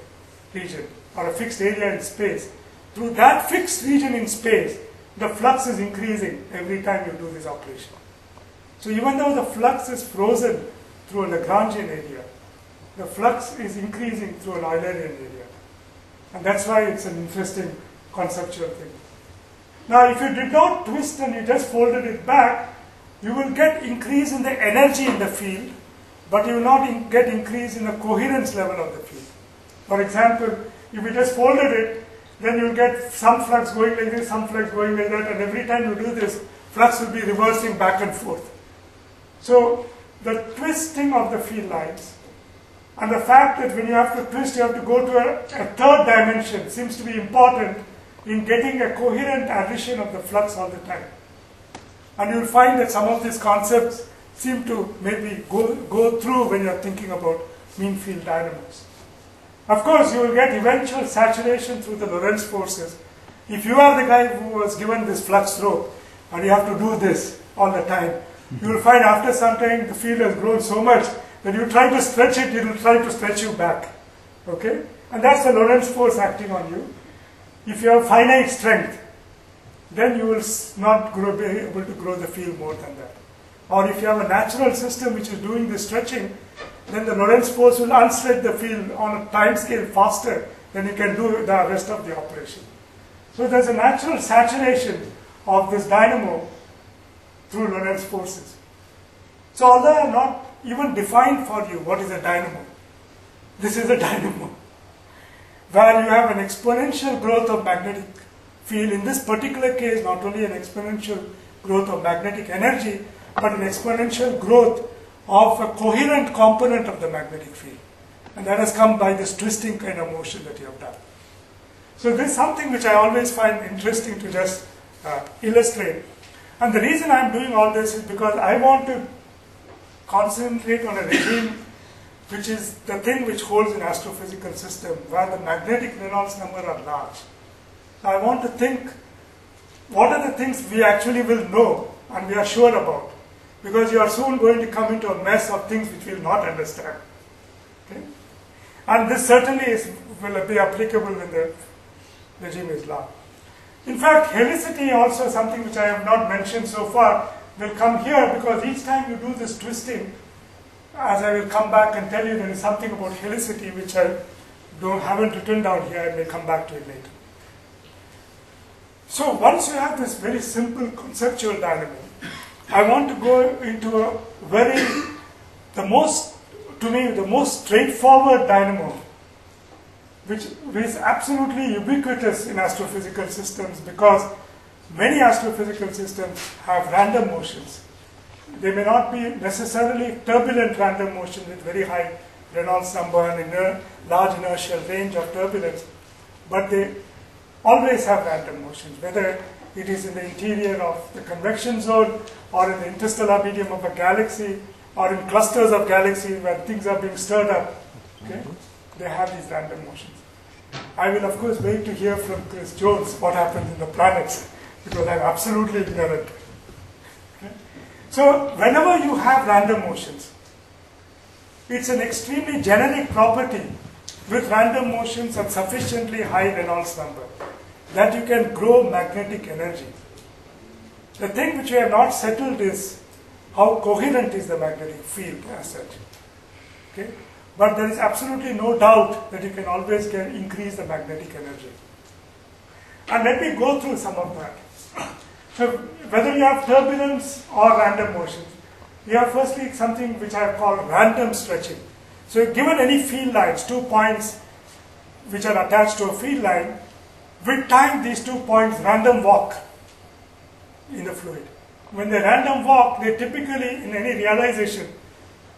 region or a fixed area in space, through that fixed region in space, the flux is increasing every time you do this operation. So even though the flux is frozen through a Lagrangian area, the flux is increasing through an Eulerian area. And that's why it's an interesting conceptual thing. Now, if you did not twist and you just folded it back, you will get increase in the energy in the field, but you will not get increase in the coherence level of the field. For example, if you just folded it, then you'll get some flux going like this, some flux going like that, and every time you do this, flux will be reversing back and forth. So, the twisting of the field lines and the fact that when you have to twist, you have to go to a third dimension seems to be important in getting a coherent addition of the flux all the time. And you will find that some of these concepts seem to maybe go through when you are thinking about mean field dynamos. Of course, you will get eventual saturation through the Lorentz forces. If you are the guy who was given this flux rope and you have to do this all the time, you will find after some time the field has grown so much that you try to stretch it, it will try to stretch you back. Okay? And that's the Lorentz force acting on you. If you have finite strength, then you will not be able to grow the field more than that. Or if you have a natural system which is doing the stretching, then the Lorentz force will unstretch the field on a time scale faster than you can do the rest of the operation. So there's a natural saturation of this dynamo through Lorentz forces. So although I have not even defined for you what is a dynamo, this is a dynamo where you have an exponential growth of magnetic field. In this particular case, not only an exponential growth of magnetic energy, but an exponential growth of a coherent component of the magnetic field. And that has come by this twisting kind of motion that you have done. So this is something which I always find interesting to just illustrate. And the reason I am doing all this is because I want to concentrate on a regime which is the thing which holds an astrophysical system, where the magnetic Reynolds number are large. So I want to think, what are the things we actually will know and we are sure about? Because you are soon going to come into a mess of things which we will not understand. Okay? And this certainly will be applicable when the regime is large. In fact, helicity also is something which I have not mentioned so far, will come here because each time you do this twisting, as I will come back and tell you, there is something about helicity which I haven't written down here. I may come back to it later. So once you have this very simple conceptual dynamo, I want to go into a the most straightforward dynamo, which is absolutely ubiquitous in astrophysical systems because many astrophysical systems have random motions. They may not be necessarily turbulent random motion with very high Reynolds number and large inertial range of turbulence, but they always have random motions, whether it is in the interior of the convection zone or in the interstellar medium of a galaxy or in clusters of galaxies where things are being stirred up. Okay? They have these random motions. I will of course wait to hear from Chris Jones what happens in the planets because I am absolutely ignorant. Okay? So whenever you have random motions, it's an extremely generic property with random motions and sufficiently high Reynolds number that you can grow magnetic energy. The thing which we have not settled is how coherent is the magnetic field as such. Okay? But there is absolutely no doubt that you can always increase the magnetic energy. And let me go through some of that. So whether you have turbulence or random motions, you have firstly something which I have called random stretching. So given any field lines, 2 points which are attached to a field line, with time these 2 points random walk in the fluid. When they random walk, they typically, in any realization,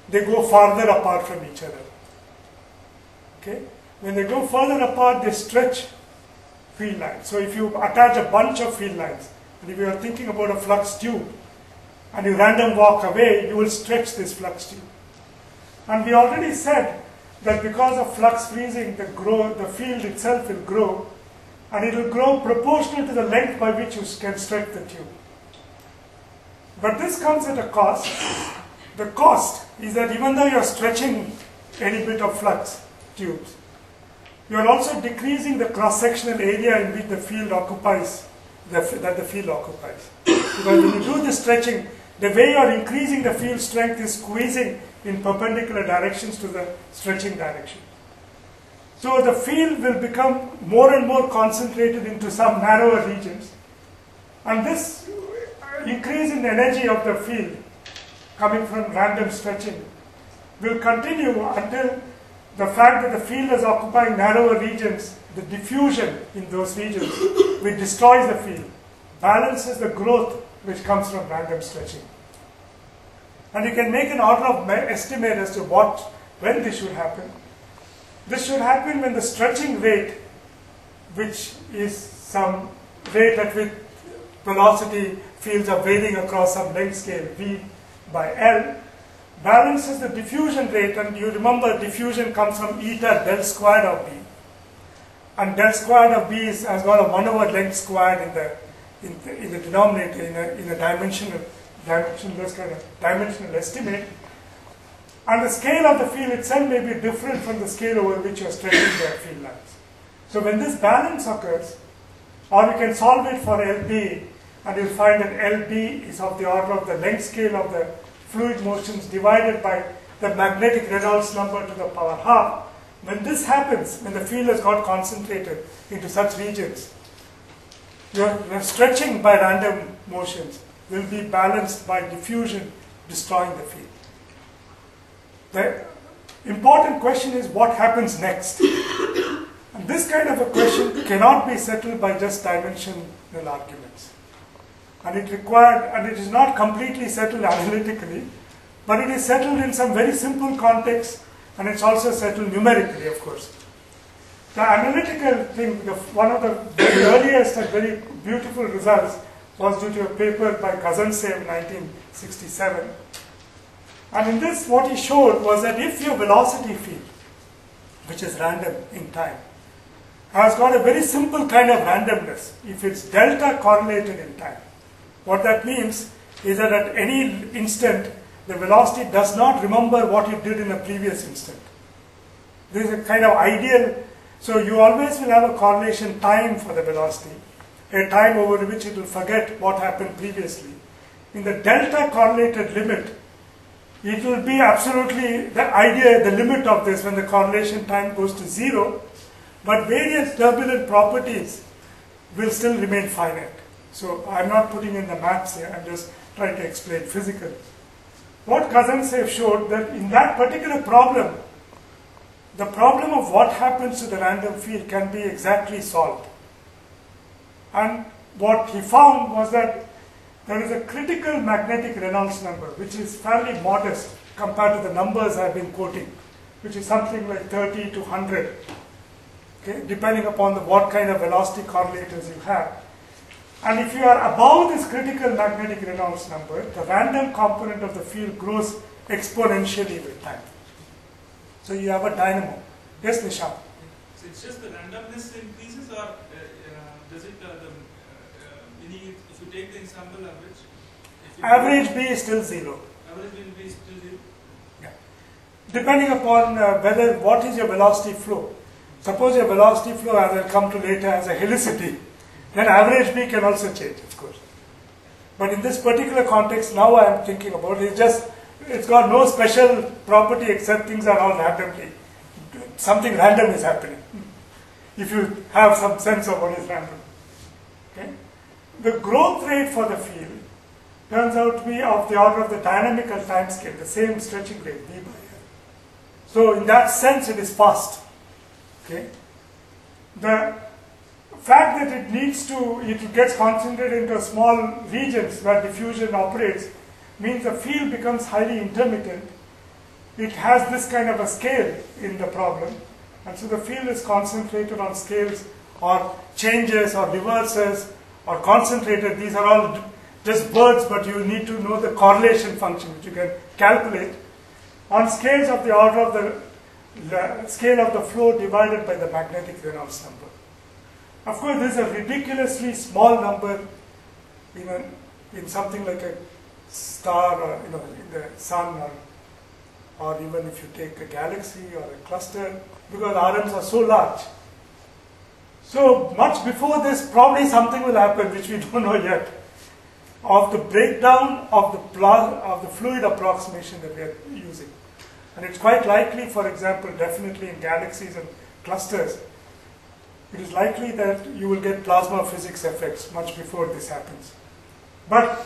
they go farther apart from each other. Okay? When they go further apart, they stretch field lines. So if you attach a bunch of field lines, and if you are thinking about a flux tube, and you random walk away, you will stretch this flux tube. And we already said that because of flux freezing, the field itself will grow, and it will grow proportional to the length by which you can stretch the tube. But this comes at a cost. The cost is that even though you are stretching any bit of flux tubes, you are also decreasing the cross-sectional area in which the field occupies, that the field occupies. Because when you do this stretching, the way you are increasing the field strength is squeezing in perpendicular directions to the stretching direction. So the field will become more and more concentrated into some narrower regions, and this increase in the energy of the field coming from random stretching will continue until the fact that the field is occupying narrower regions, the diffusion in those regions, which destroys the field, balances the growth which comes from random stretching. And you can make an order of estimate as to when this should happen. This should happen when the stretching rate, which is some rate at which velocity fields are varying across some length scale, V by L, balances the diffusion rate. And you remember diffusion comes from eta del squared of B. And del squared of B has got a 1 over length squared in the denominator, in a dimensional estimate. And the scale of the field itself may be different from the scale over which you are stretching the field lines. So when this balance occurs, or you can solve it for LB, and you'll find that LB is of the order of the length scale of the fluid motions divided by the magnetic Reynolds number to the power half. When this happens, when the field has got concentrated into such regions, your stretching by random motions will be balanced by diffusion destroying the field. The important question is what happens next? And this kind of a question cannot be settled by just dimensional arguments. And it is not completely settled analytically, but it is settled in some very simple context, and it's also settled numerically, of course. The analytical thing, one of the very earliest and very beautiful results was due to a paper by Kazantsev in 1967. And in this, what he showed was that if your velocity field, which is random in time, has got a very simple kind of randomness, if it's delta correlated in time, what that means is that at any instant, the velocity does not remember what it did in a previous instant. This is a kind of ideal, so you always will have a correlation time for the velocity, a time over which it will forget what happened previously. In the delta correlated limit, it will be absolutely the limit of this when the correlation time goes to 0, but various turbulent properties will still remain finite. So I'm not putting in the maths here, I'm just trying to explain physically. What Kazantsev showed that in that particular problem, the problem of what happens to the random field can be exactly solved. And what he found was that there is a critical magnetic Reynolds number, which is fairly modest compared to the numbers I've been quoting, which is something like 30 to 100, okay, depending upon what kind of velocity correlators you have. And if you are above this critical magnetic Reynolds number, the random component of the field grows exponentially with time. So you have a dynamo. Yes, Nishant? So it's just the randomness increases, or does it, meaning if you take the ensemble average? Average B is still 0. Average B will be still 0? Yeah. Depending upon what is your velocity flow. Suppose your velocity flow, as I'll come to later, as a helicity, then average B can also change, of course. But in this particular context, now I am thinking about it, it's got no special property except things are all randomly. Something random is happening. If you have some sense of what is random. Okay? The growth rate for the field turns out to be of the order of the dynamical time scale, the same stretching rate, V by L. So in that sense, it is fast. Okay? The fact that it gets concentrated into small regions where diffusion operates means the field becomes highly intermittent. It has this kind of a scale in the problem, and so the field is concentrated on scales or changes or reverses or concentrated. These are all just words, but you need to know the correlation function, which you can calculate on scales of the order of the scale of the flow divided by the magnetic Reynolds number. Of course, this is a ridiculously small number in something like a star, or in the sun, or even if you take a galaxy or a cluster, because RMs are so large. So much before this, probably something will happen which we don't know yet, of the breakdown of the fluid approximation that we are using. And it's quite likely, for example, definitely in galaxies and clusters, it is likely that you will get plasma physics effects much before this happens. But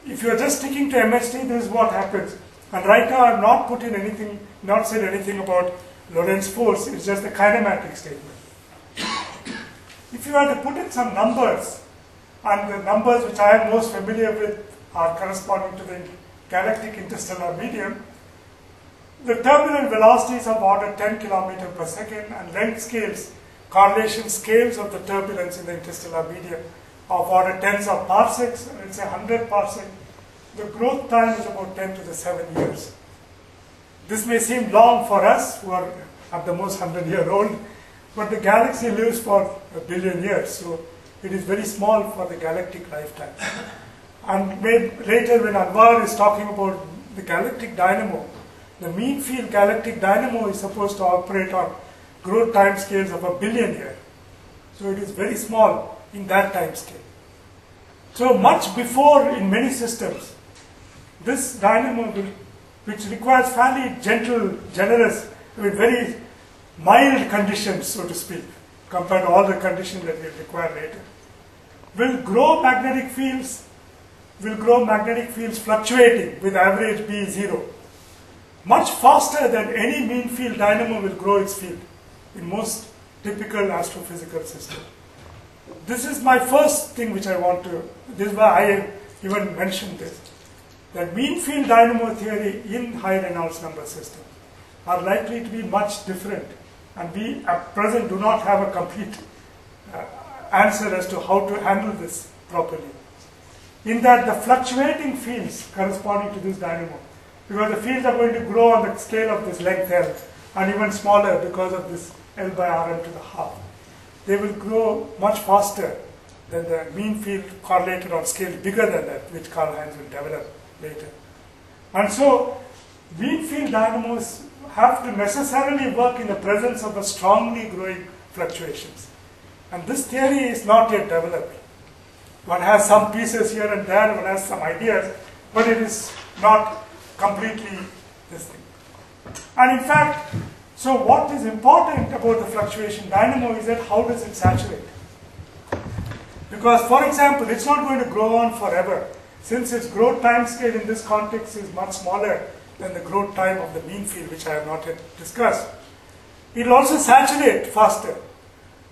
if you are just sticking to MHD, this is what happens. And right now I have not put in anything, not said anything about Lorentz force, it's just a kinematic statement. If you were to put in some numbers, and the numbers which I am most familiar with are corresponding to the galactic interstellar medium, the turbulent velocities of order 10 km per second and length scales, correlation scales of the turbulence in the interstellar medium of order tens of parsecs, let's say 100 parsec, the growth time is about 10 to the 7 years. This may seem long for us, who are at the most 100-year-old, but the galaxy lives for 1 billion years, so it is very small for the galactic lifetime. And later when Anwar is talking about the galactic dynamo, the mean field galactic dynamo is supposed to operate on growth time scales of 1 billion years. So it is very small in that time scale. So much before in many systems, this dynamo which requires fairly gentle, generous, with very mild conditions, so to speak, compared to all the conditions that we require later, will grow magnetic fields fluctuating with average B 0, much faster than any mean field dynamo will grow its field in most typical astrophysical systems. This is my first thing which I want to, this is why I even mentioned this, that mean field dynamo theory in high Reynolds number systems are likely to be much different, and we at present do not have a complete answer as to how to handle this properly. In that the fluctuating fields corresponding to this dynamo, because the fields are going to grow on the scale of this length L, and even smaller because of this L by Rm to the half. They will grow much faster than the mean field correlated on scale bigger than that, which Karl Heinz will develop later. And so, mean field dynamos have to necessarily work in the presence of a strongly growing fluctuations. And this theory is not yet developed. One has some pieces here and there, one has some ideas, but it is not completely this thing. And in fact, so what is important about the fluctuation dynamo is that how does it saturate? Because, for example, it's not going to grow on forever. Since its growth time scale in this context is much smaller than the growth time of the mean field, which I have not yet discussed, it will also saturate faster.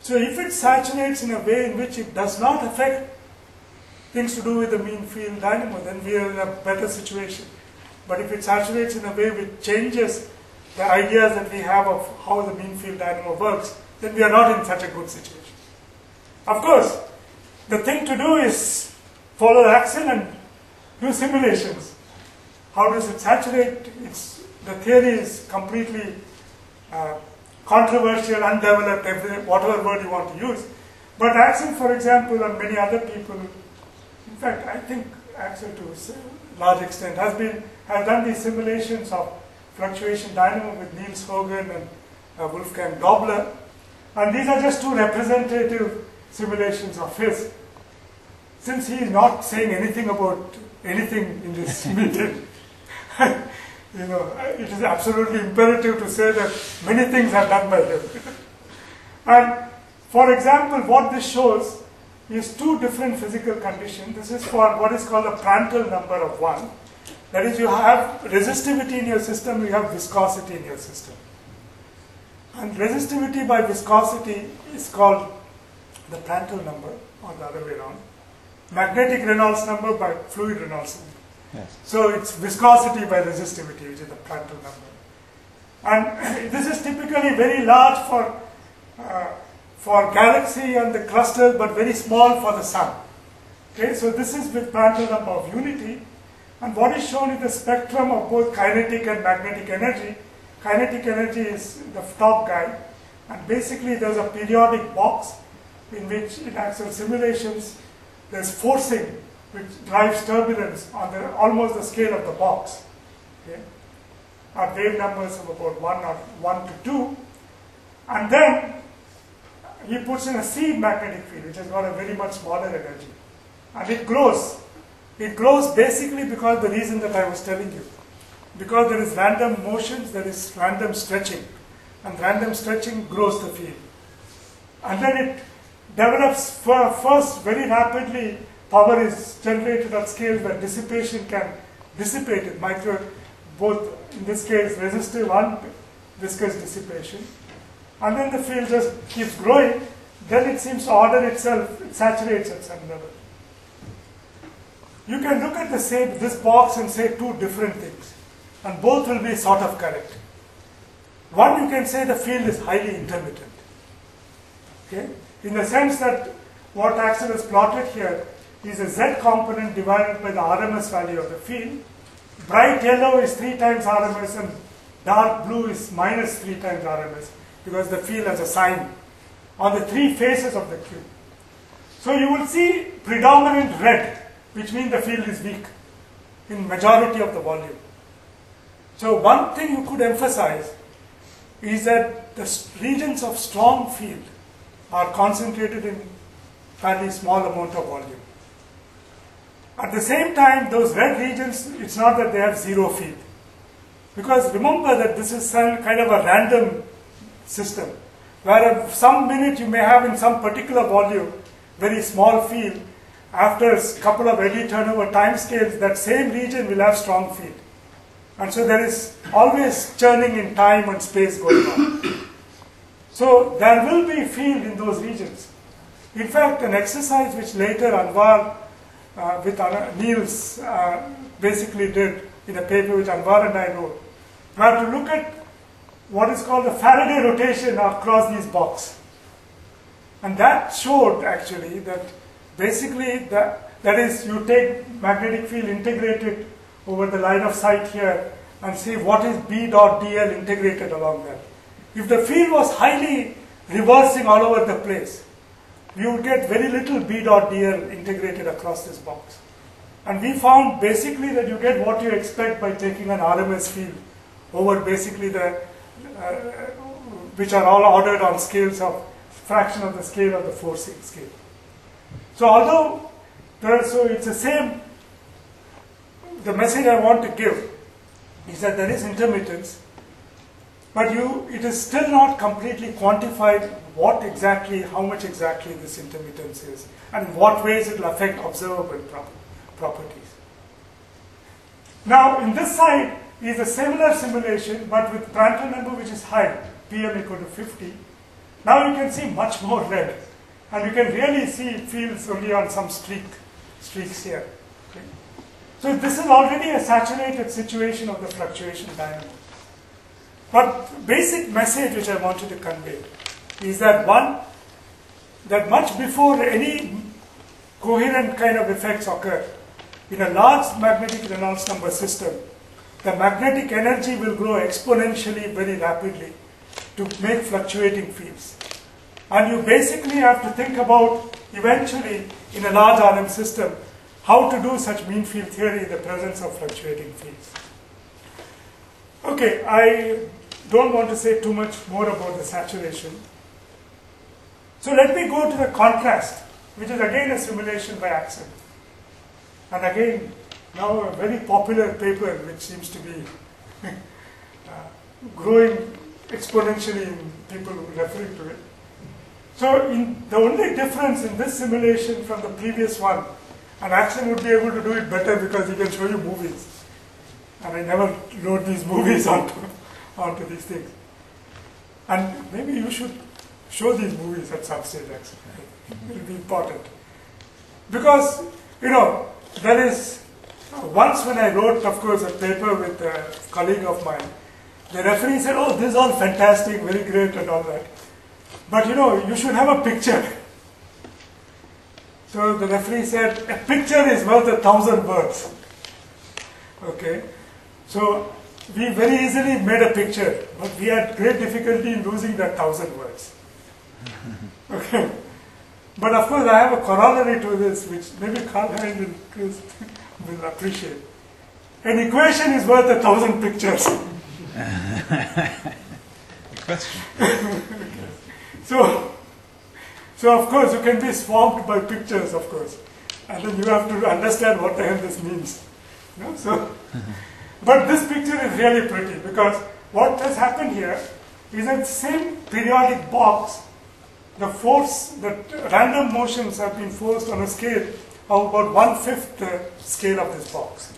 So if it saturates in a way in which it does not affect things to do with the mean field dynamo, then we are in a better situation. But if it saturates in a way which changes the ideas that we have of how the mean field dynamo works, then we are not in such a good situation. Of course, the thing to do is follow Axel and do simulations. How does it saturate? The theory is completely controversial, undeveloped, whatever word you want to use. But Axel, for example, and many other people, in fact, I think Axel to a large extent has done these simulations of fluctuation dynamo with Niels Hogan and Wolfgang Dobler. And these are just two representative simulations of his. Since he is not saying anything about anything in this meeting, it is absolutely imperative to say that many things are done by him. And for example, what this shows is two different physical conditions. This is for what is called a Prandtl number of 1. That is, you have resistivity in your system, you have viscosity in your system. And resistivity by viscosity is called the Prandtl number, or the other way around. Magnetic Reynolds number by fluid Reynolds number. Yes. So it's viscosity by resistivity, which is the Prandtl number. And this is typically very large for galaxy and the clusters, but very small for the sun. Okay, so this is with Prandtl number of unity. And what is shown is the spectrum of both kinetic and magnetic energy. Kinetic energy is the top guy. And basically there's a periodic box in which in actual simulations there's forcing which drives turbulence on almost the scale of the box. Okay? At wave numbers of about 1 to 2. And then he puts in a seed magnetic field which has got a very much smaller energy. And it grows. It grows basically because the reason that I was telling you. Because there is random motions, there is random stretching. And random stretching grows the field. And then it develops first very rapidly. Power is generated at scales where dissipation can dissipate it. Both in this case resistive and viscous dissipation. And then the field just keeps growing. Then it seems to order itself, it saturates at some level. You can look at this box and say two different things. And both will be sort of correct. One, you can say the field is highly intermittent. Okay? In the sense that what Axel has plotted here is a Z component divided by the RMS value of the field. Bright yellow is 3 times RMS and dark blue is minus 3 times RMS because the field has a sign on the 3 faces of the cube. So you will see predominant red, which means the field is weak in majority of the volume. So one thing you could emphasize is that the regions of strong field are concentrated in fairly small amount of volume. At the same time, those red regions, it's not that they have zero field. Because remember that this is kind of a random system, where some minute you may have in some particular volume, very small field, after a couple of eddy turnover time scales, that same region will have strong field. And so there is always churning in time and space going on. So there will be field in those regions. In fact, an exercise which later Anwar with Niels basically did in a paper which Anwar and I wrote, we have to look at what is called the Faraday rotation across these boxes. And that showed actually that basically that is you take magnetic field, integrate it over the line of sight here and see what is B dot dl integrated along that. If the field was highly reversing all over the place, you would get very little B dot dl integrated across this box. And we found basically that you get what you expect by taking an RMS field over basically which are all ordered on scales of fraction of the scale of the forcing scale. So although it's the same, the message I want to give is that there is intermittence, but it is still not completely quantified what exactly, how much exactly this intermittence is, and in what ways it will affect observable properties. Now, in this side is a similar simulation, but with Prandtl number which is high, PM equal to 50. Now you can see much more red, and you can really see fields only on some streaks here. Okay? So this is already a saturated situation of the fluctuation dynamo. But basic message which I wanted to convey is that one, that much before any coherent kind of effects occur, in a large magnetic Reynolds number system, the magnetic energy will grow exponentially very rapidly to make fluctuating fields. And you basically have to think about, eventually, in a large RM system, how to do such mean field theory in the presence of fluctuating fields. Okay, I don't want to say too much more about the saturation. So let me go to the contrast, which is again a simulation by Axel. And again, now a very popular paper which seems to be growing exponentially in people referring to it. So the only difference in this simulation from the previous one, and Axel would be able to do it better because he can show you movies. And I never wrote these movies onto these things. And maybe you should show these movies at some stage, Axel. It will be important. Because, there is, once when I wrote, of course, a paper with a colleague of mine, the referee said, oh, this is all fantastic, very great and all that. But you should have a picture. So the referee said, a picture is worth 1,000 words. Okay, so we very easily made a picture, but we had great difficulty in losing that 1,000 words. Okay, but of course I have a corollary to this, which maybe Carl-Heinz and Chris will appreciate. An equation is worth 1,000 pictures. Question. So of course you can be swamped by pictures, of course, and then you have to understand what the hell this means. You know? So, but this picture is really pretty, because what has happened here is that same periodic box, the random motions have been forced on a scale of about 1/5 the scale of this box.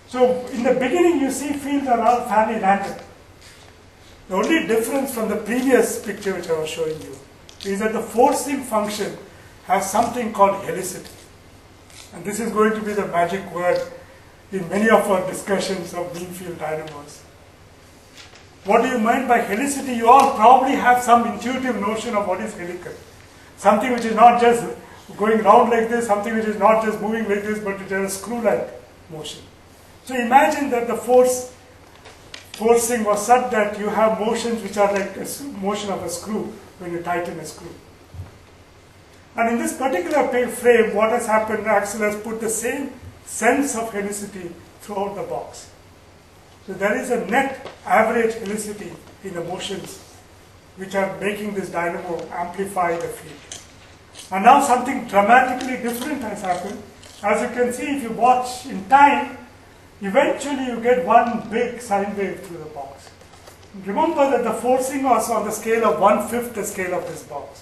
So in the beginning you see fields are all fairly random. The only difference from the previous picture which I was showing you is that the forcing function has something called helicity. And this is going to be the magic word in many of our discussions of mean field dynamos. What do you mean by helicity? You all probably have some intuitive notion of what is helical. Something which is not just going round like this, something which is not just moving like this, but which has a screw-like motion. So imagine that the forcing was such that you have motions which are like a motion of a screw when you tighten a screw. And in this particular frame, what has happened, Axel has put the same sense of helicity throughout the box. So there is a net average helicity in the motions which are making this dynamo amplify the field. And now something dramatically different has happened. As you can see, if you watch in time, eventually you get one big sine wave through the box. Remember that the forcing was on the scale of 1/5 the scale of this box.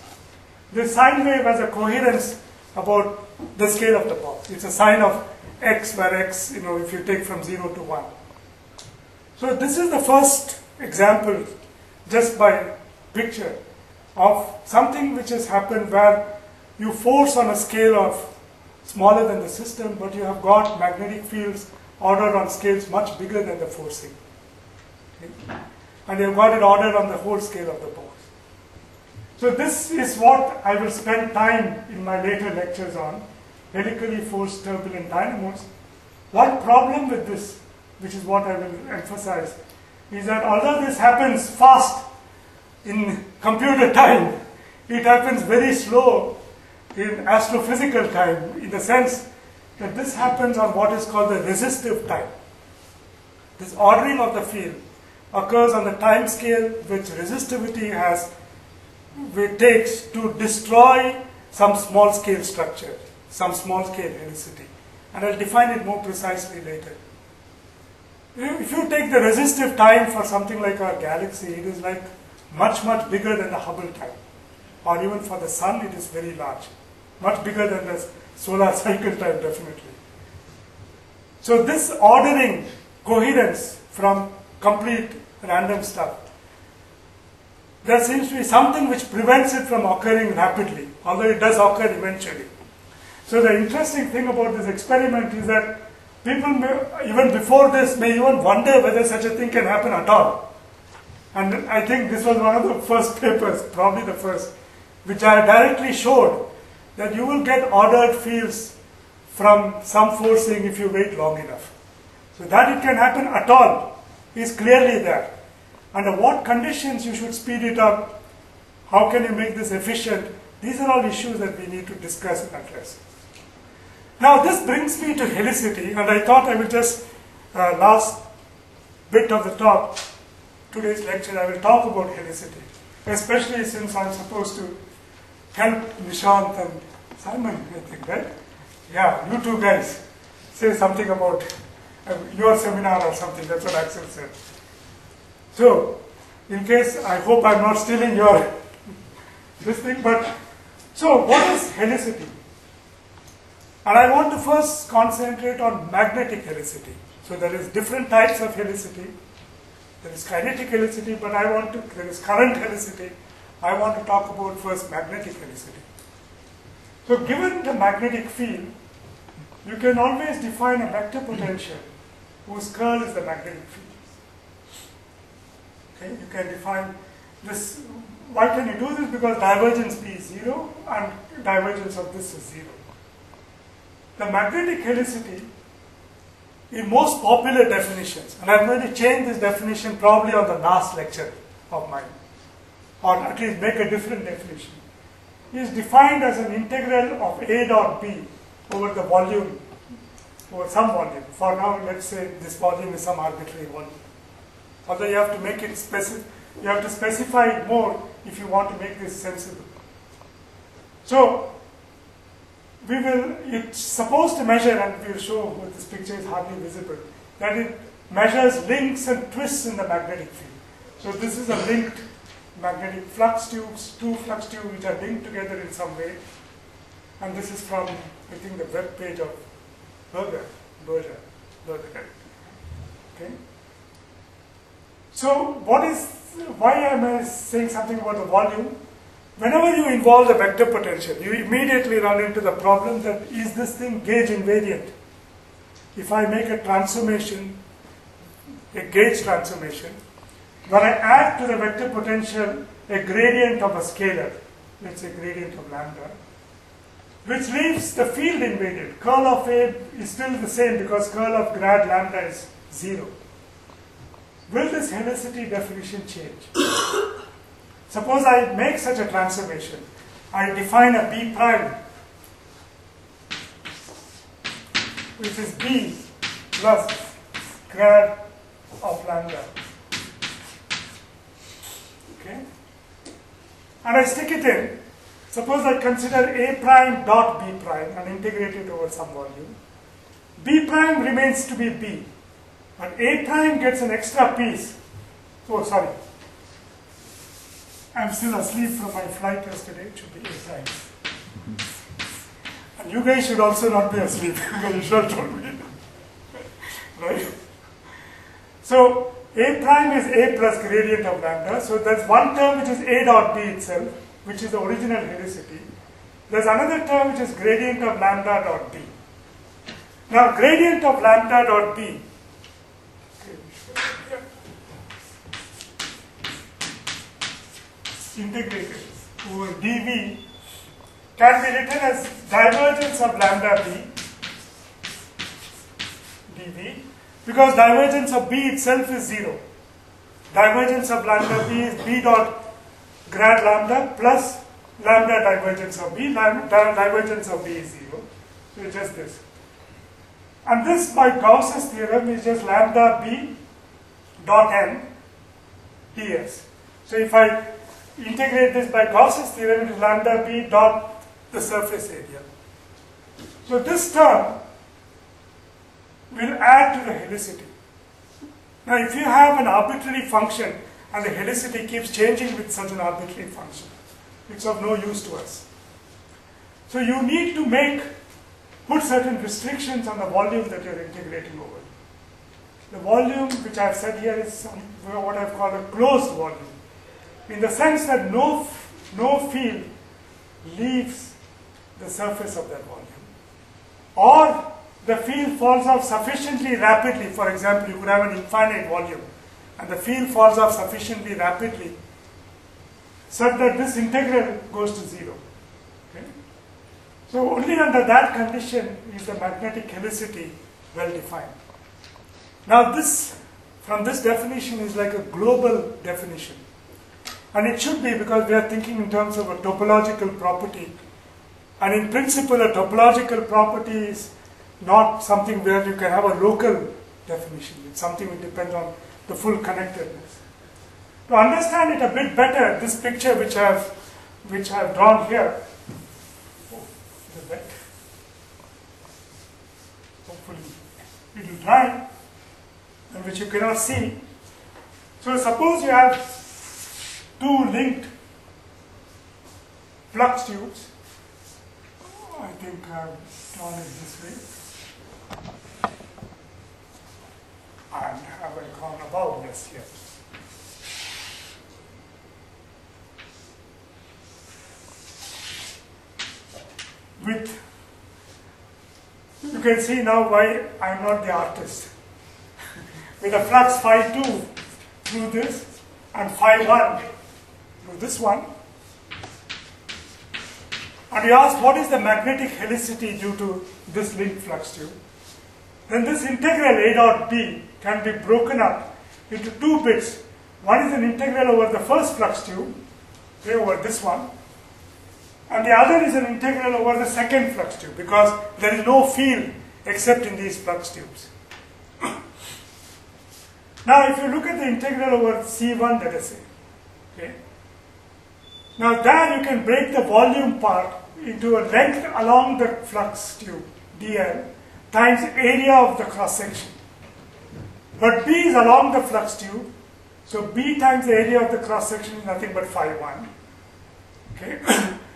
This sine wave has a coherence about the scale of the box. It's a sine of x, where x, if you take from 0 to 1. So this is the first example, just by picture, of something which has happened where you force on a scale of smaller than the system, but you have got magnetic fields ordered on scales much bigger than the forcing. Okay? And you've got it ordered on the whole scale of the box. So this is what I will spend time in my later lectures on, helically forced turbulent dynamos. One problem with this, which is what I will emphasize, is that although this happens fast in computer time, it happens very slow in astrophysical time, in the sense that this happens on what is called the resistive time. This ordering of the field occurs on the time scale which resistivity takes to destroy some small scale structure, some small scale helicity. And I'll define it more precisely later. If you take the resistive time for something like our galaxy, it is like much, much bigger than the Hubble time. Or even for the sun, it is very large. Much bigger than the solar cycle time, definitely. So this ordering coherence from complete random stuff, there seems to be something which prevents it from occurring rapidly, although it does occur eventually. So the interesting thing about this experiment is that people may, even before this, may even wonder whether such a thing can happen at all. And I think this was one of the first papers, probably the first, which I directly showed that you will get ordered fields from some forcing if you wait long enough. So that it can happen at all is clearly there. Under what conditions you should speed it up, how can you make this efficient, these are all issues that we need to discuss and address. Now this brings me to helicity, and I thought I will just, last bit of the talk, today's lecture, I will talk about helicity, especially since I'm supposed to help Nishant and Simon, I think, right? Yeah, you two guys say something about your seminar or something, that's what Axel said. So, in case, I hope I'm not stealing your this thing, but, so what is helicity? And I want to first concentrate on magnetic helicity. So there is different types of helicity. There is kinetic helicity, but there is current helicity. I want to talk about first magnetic helicity. So given the magnetic field, you can always define a vector potential whose curl is the magnetic field. Okay, you can define this why can you do this? Because divergence B is 0 and divergence of this is 0. The magnetic helicity, in most popular definitions, and I'm going to change this definition probably on the last lecture of mine, or at least make a different definition, is defined as an integral of A dot B over the volume, over some volume. For now, let's say this volume is some arbitrary volume. Although you have to make it specific, you have to specify it more if you want to make this sensible. So, it's supposed to measure, and we'll show what this picture is hardly visible, that it measures links and twists in the magnetic field. So this is a linked magnetic flux tubes, two flux tubes which are linked together in some way. And this is from, I think, the web page of Berger. Okay. So why am I saying something about the volume? Whenever you involve the vector potential, you immediately run into the problem that is this thing gauge invariant? If I make a transformation, a gauge transformation, when I add to the vector potential a gradient of a scalar, let's say gradient of lambda, which leaves the field invariant. Curl of A is still the same because curl of grad lambda is 0. Will this helicity definition change? Suppose I make such a transformation. I define a B prime, which is B plus grad of lambda. Okay? And I stick it in. Suppose I consider A prime dot B prime and integrate it over some volume. B prime remains to be B, but A prime gets an extra piece. Oh, sorry. I'm still asleep from my flight yesterday. It should be A prime. And you guys should also not be asleep because you should have told me. Right? So, A prime is A plus gradient of lambda. So, there's one term which is A dot B itself, which is the original helicity. There's another term which is gradient of lambda dot B. Now, gradient of lambda dot B integrated over dV can be written as divergence of lambda B dV, because divergence of B itself is 0. Divergence of lambda B is B dot grad lambda plus lambda divergence of B. Divergence of B is 0. So it's just this. And this, by Gauss's theorem, is just lambda B dot n ds. So if I integrate this by Gauss's theorem, it is lambda B dot the surface area. So this term will add to the helicity. Now if you have an arbitrary function and the helicity keeps changing with such an arbitrary function, it's of no use to us. So you need to put certain restrictions on the volume that you're integrating over. The volume which I've said here is what I've called a closed volume, in the sense that no field leaves the surface of that volume, or the field falls off sufficiently rapidly. For example, you could have an infinite volume and the field falls off sufficiently rapidly such that this integral goes to 0. Okay? So only under that condition is the magnetic helicity well defined. Now this, from this definition, is like a global definition. And it should be, because we are thinking in terms of a topological property. And in principle, a topological property is not something where you can have a local definition. It's something that depends on the full connectedness. To understand it a bit better, this picture which I've drawn here, is it wet? Hopefully it will dry, and which you cannot see. So suppose you have two linked flux tubes. I think I've drawn it this way. And have I gone above? Yes, here. You can see now why I'm not the artist. With a flux phi 2 through this and phi 1 goes to this one, and you ask what is the magnetic helicity due to this linked flux tube, then this integral A dot B can be broken up into two bits. One is an integral over the first flux tube, okay, over this one, and the other is an integral over the second flux tube, because there is no field except in these flux tubes. Now if you look at the integral over C1, let us say, okay, now there you can break the volume part into a length along the flux tube, dl, times area of the cross section. But B is along the flux tube, so B times the area of the cross section is nothing but phi 1. Okay?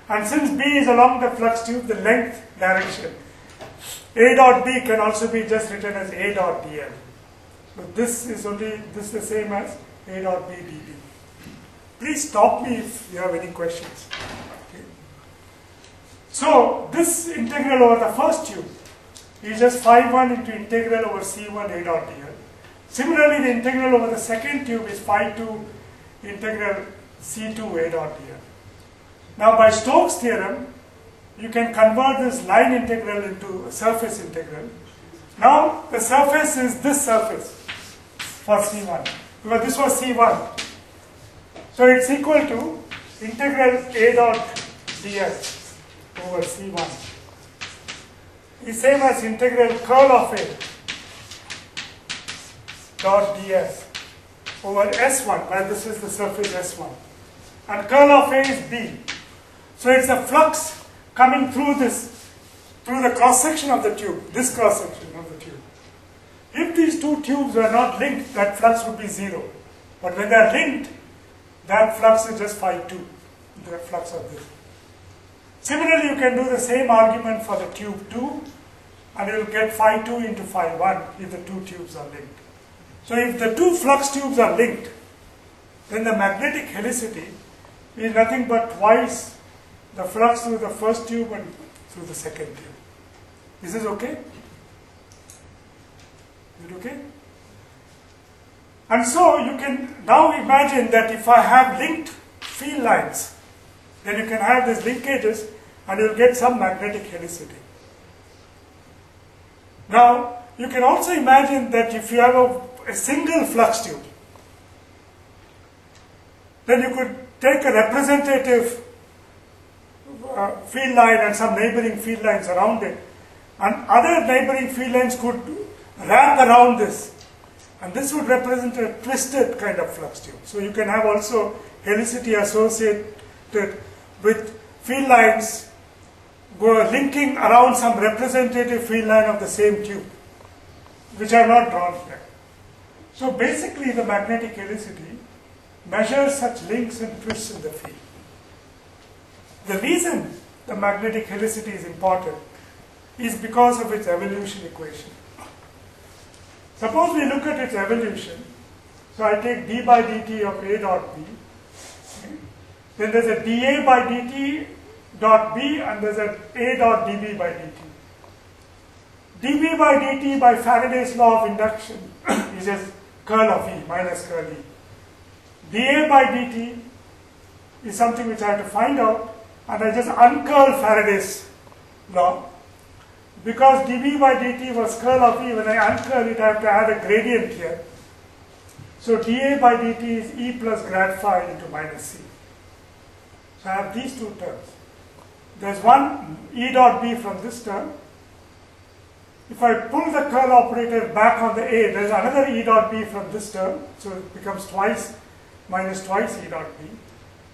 And since B is along the flux tube, the length direction, A dot B can also be just written as A dot dl. So this is the same as A dot B dt. Please stop me if you have any questions. Okay. So this integral over the first tube is just phi 1 into integral over C1 A dot dl. Similarly, the integral over the second tube is phi 2 integral C2 A dot dl. Now by Stokes' theorem, you can convert this line integral into a surface integral. Now the surface is this surface for C1, because this was C1. So it's equal to integral A dot ds over C1. Is same as integral curl of A dot ds over S1, while this is the surface S1. And curl of A is B. So it's a flux coming through the cross section of the tube, this cross section of the tube. If these two tubes were not linked, that flux would be 0. But when they are linked, that flux is just phi 2, the flux of this. Similarly, you can do the same argument for the tube 2, and you will get phi 2 into phi 1 if the two tubes are linked. So if the two flux tubes are linked, then the magnetic helicity is nothing but twice the flux through the first tube and through the second tube. Is this okay? Is it okay? And so you can now imagine that if I have linked field lines, then you can have these linkages and you will get some magnetic helicity. Now, you can also imagine that if you have a single flux tube, then you could take a representative field line and some neighboring field lines around it, and other neighboring field lines could wrap around this, and this would represent a twisted kind of flux tube. So you can have also helicity associated with field lines linking around some representative field line of the same tube, which are not drawn here. So basically the magnetic helicity measures such links and twists in the field. The reason the magnetic helicity is important is because of its evolution equation. Suppose we look at its evolution. So I take d by dt of A dot B. Okay. Then there's a dA by dt dot B, and there's a A dot dB by dt. dB by dt by Faraday's law of induction is just curl of E minus curl E. dA by dt is something which I have to find out, and I just uncurl Faraday's law. Because dB by dt was curl of E, when I uncurl it, I have to add a gradient here. So dA by dt is E plus grad phi into minus C. So I have these two terms. There's one E dot B from this term. If I pull the curl operator back on the A, there's another E dot B from this term. So it becomes twice minus twice E dot B.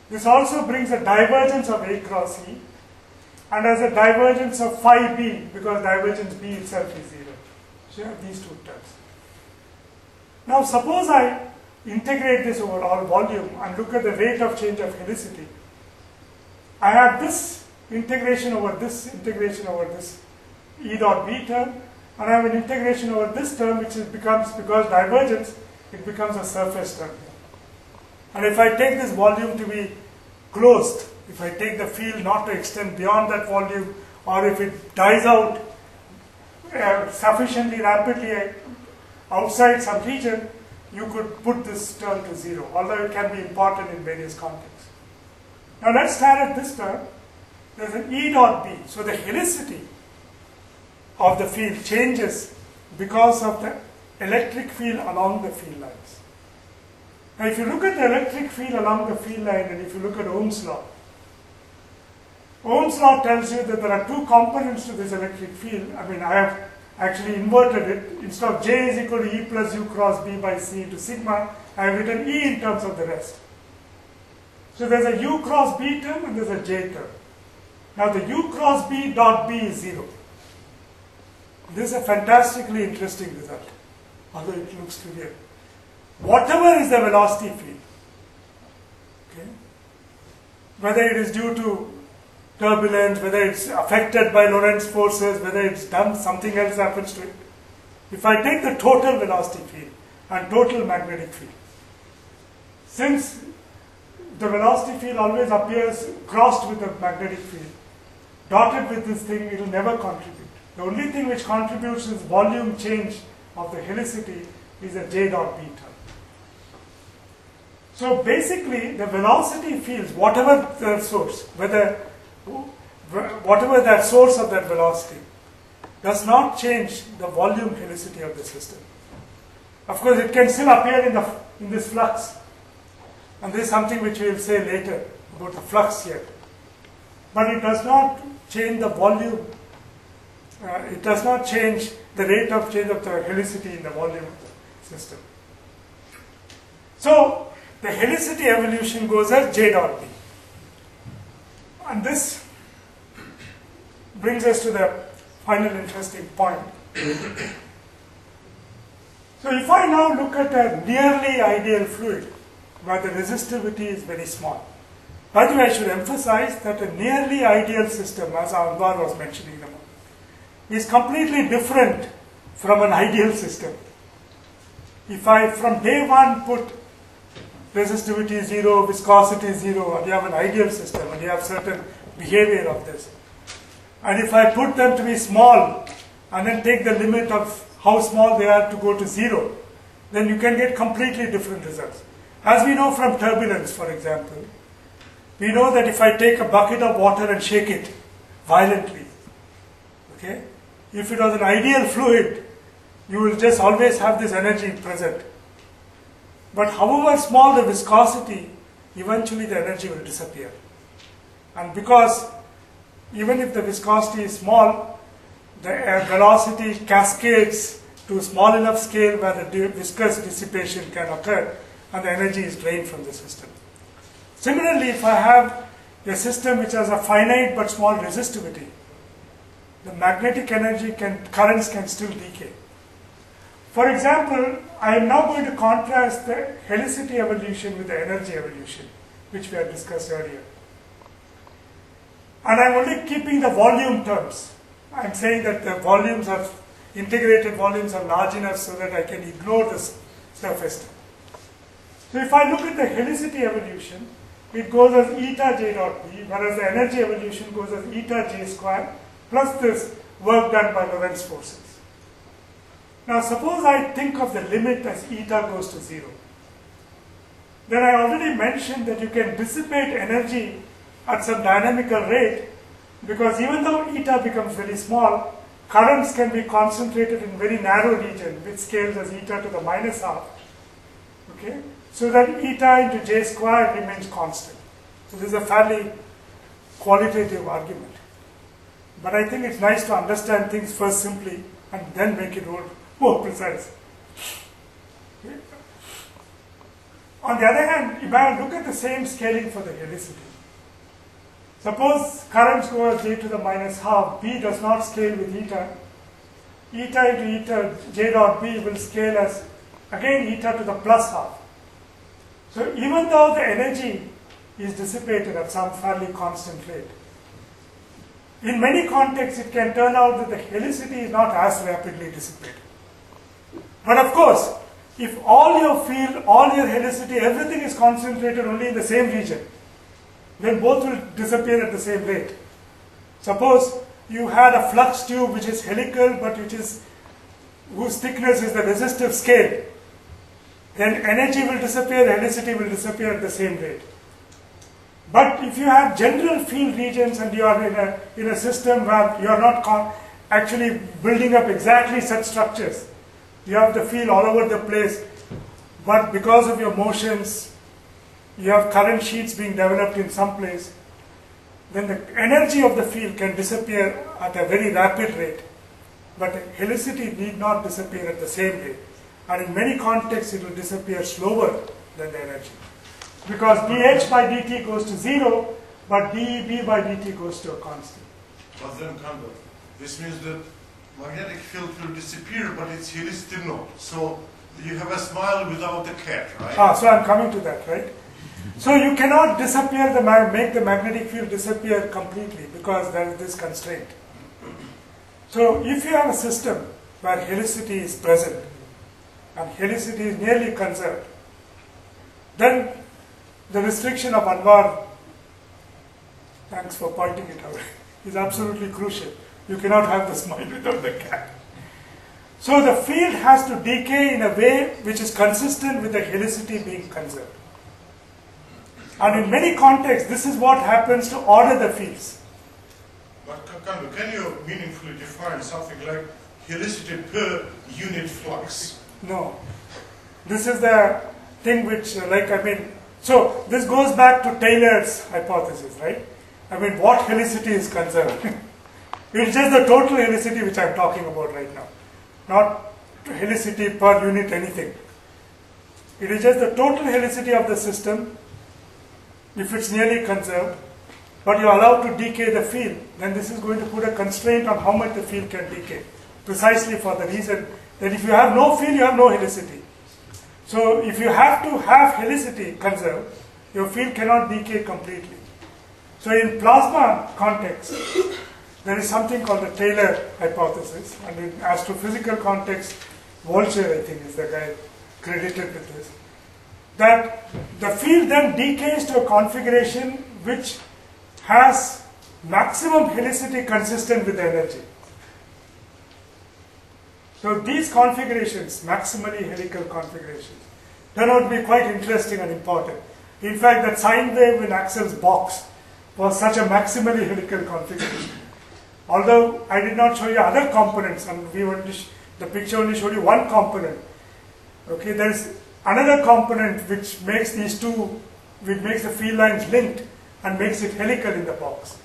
This also brings a divergence of A cross E, and as a divergence of phi B, because divergence B itself is 0. So you have these two terms. Now suppose I integrate this over all volume and look at the rate of change of helicity. I have this integration over this E dot B term, and I have an integration over this term, which becomes, because divergence, it becomes a surface term here. And if I take this volume to be closed, if I take the field not to extend beyond that volume, or if it dies out sufficiently rapidly outside some region, you could put this term to 0, although it can be important in various contexts. Now let's stare at this term. There's an E dot B. So the helicity of the field changes because of the electric field along the field lines. Now if you look at the electric field along the field line, and if you look at Ohm's law tells you that there are two components to this electric field. I mean, I have actually inverted it. Instead of J is equal to E plus U cross B by C into sigma, I have written E in terms of the rest. So there's a U cross B term and there's a J term. Now the U cross B dot B is 0. This is a fantastically interesting result, although it looks trivial. Whatever is the velocity field, okay, whether it is due to turbulence, whether it's affected by Lorentz forces, whether it's done, something else happens to it. If I take the total velocity field and total magnetic field, since the velocity field always appears crossed with the magnetic field, dotted with this thing, it will never contribute. The only thing which contributes is volume change of the helicity is a J dot B term. So basically, the velocity fields, whatever the source, whatever that source of that velocity, does not change the volume helicity of the system. Of course, it can still appear in this flux. And this is something which we will say later about the flux here. But it does not change the volume. It does not change the rate of change of the helicity in the volume of the system. So the helicity evolution goes as J dot B. And this brings us to the final interesting point. So if I now look at a nearly ideal fluid, where the resistivity is very small. By the way, I should emphasize that a nearly ideal system, as Anwar was mentioning a moment, is completely different from an ideal system. If I, from day one, put resistivity 0, viscosity 0, and you have an ideal system, and you have certain behavior of this. And if I put them to be small, and then take the limit of how small they are to go to 0, then you can get completely different results. As we know from turbulence, for example, we know that if I take a bucket of water and shake it violently, okay, if it was an ideal fluid, you will just always have this energy present. But however small the viscosity, eventually the energy will disappear. And because even if the viscosity is small, the velocity cascades to a small enough scale where the viscous dissipation can occur and the energy is drained from the system. Similarly, if I have a system which has a finite but small resistivity, the magnetic energy currents can still decay. For example, I am now going to contrast the helicity evolution with the energy evolution, which we had discussed earlier. And I am only keeping the volume terms. I am saying that the volumes are, integrated volumes are large enough so that I can ignore the surface term. So if I look at the helicity evolution, it goes as eta J dot B, whereas the energy evolution goes as eta J square plus this work done by Lorentz forces. Now suppose I think of the limit as eta goes to 0. Then I already mentioned that you can dissipate energy at some dynamical rate, because even though eta becomes very small, currents can be concentrated in very narrow region, which scales as eta to the minus half. Okay? So that eta into J squared remains constant. So this is a fairly qualitative argument. But I think it's nice to understand things first simply and then make it more precise. Okay. On the other hand, if I look at the same scaling for the helicity, suppose currents go as J to the minus half, B does not scale with eta. Eta into eta J dot B will scale as, again, eta to the plus half. So even though the energy is dissipated at some fairly constant rate, in many contexts it can turn out that the helicity is not as rapidly dissipated. But of course, if all your field, all your helicity, everything is concentrated only in the same region, then both will disappear at the same rate. Suppose you had a flux tube which is helical but whose thickness is the resistive scale, then energy will disappear, helicity will disappear at the same rate. But if you have general field regions and you are in a system where you are not actually building up exactly such structures, you have the field all over the place, but because of your motions, you have current sheets being developed in some place, then the energy of the field can disappear at a very rapid rate. But helicity need not disappear at the same rate. And in many contexts, it will disappear slower than the energy. Because dH by dt goes to 0, but dEb by dt goes to a constant. But then, Kanda, this means that magnetic field will disappear, but its helicity not. So you have a smile without a cat, right? So I'm coming to that, right? So you cannot disappear make the magnetic field disappear completely because there is this constraint. So if you have a system where helicity is present and helicity is nearly conserved, then the restriction of Anwar, thanks for pointing it out, is absolutely crucial. You cannot have the smile without the cat. So the field has to decay in a way which is consistent with the helicity being conserved. And in many contexts, this is what happens to order the fields. But Kanda, can you meaningfully define something like helicity per unit flux? No. This is the thing which, so this goes back to Taylor's hypothesis, right? What helicity is conserved? It's just the total helicity which I'm talking about right now. Not helicity per unit anything. It is just the total helicity of the system. If it's nearly conserved, but you're allowed to decay the field, then this is going to put a constraint on how much the field can decay. Precisely for the reason that if you have no field, you have no helicity. So if you have to have helicity conserved, your field cannot decay completely. So in plasma context, there is something called the Taylor hypothesis, and in astrophysical context, Volcher, I think, is the guy credited with this, that the field then decays to a configuration which has maximum helicity consistent with the energy. So these configurations, maximally helical configurations, turn out to be quite interesting and important. In fact, that sine wave in Axel's box was such a maximally helical configuration. Although I did not show you other components, and the picture only showed you one component. Okay, there is another component which makes these two, which makes the field lines linked and makes it helical in the box.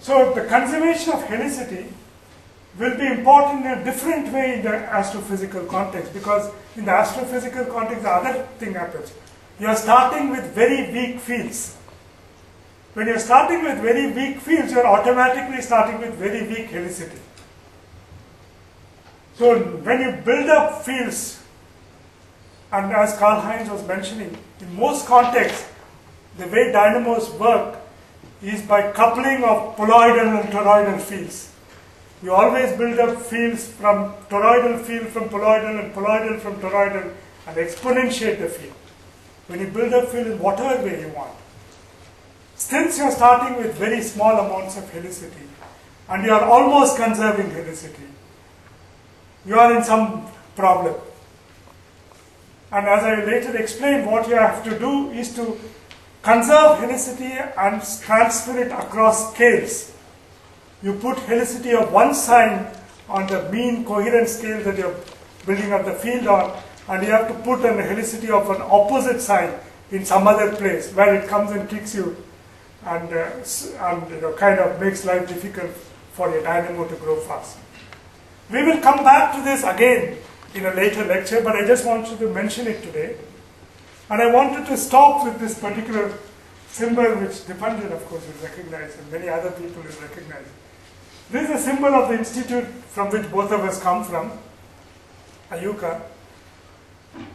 So the conservation of helicity will be important in a different way in the astrophysical context, because in the astrophysical context the other thing happens. You are starting with very weak fields. When you are starting with very weak fields, you are automatically starting with very weak helicity. So when you build up fields, and as Karl-Heinz was mentioning, in most contexts, the way dynamos work is by coupling of poloidal and toroidal fields. You always build up fields from toroidal field from poloidal and poloidal from toroidal and exponentiate the field. When you build up field in whatever way you want. Since you are starting with very small amounts of helicity and you are almost conserving helicity, you are in some problem. And as I later explained, what you have to do is to conserve helicity and transfer it across scales. You put helicity of one sign on the mean coherent scale that you're building up the field on, and you have to put a helicity of an opposite sign in some other place where it comes and kicks you and kind of makes life difficult for your dynamo to grow fast. We will come back to this again in a later lecture, but I just wanted to mention it today. And I wanted to stop with this particular symbol, which Dipendra, of course, will recognize, and many other people will recognize. This is a symbol of the institute from which both of us come from, Ayuka.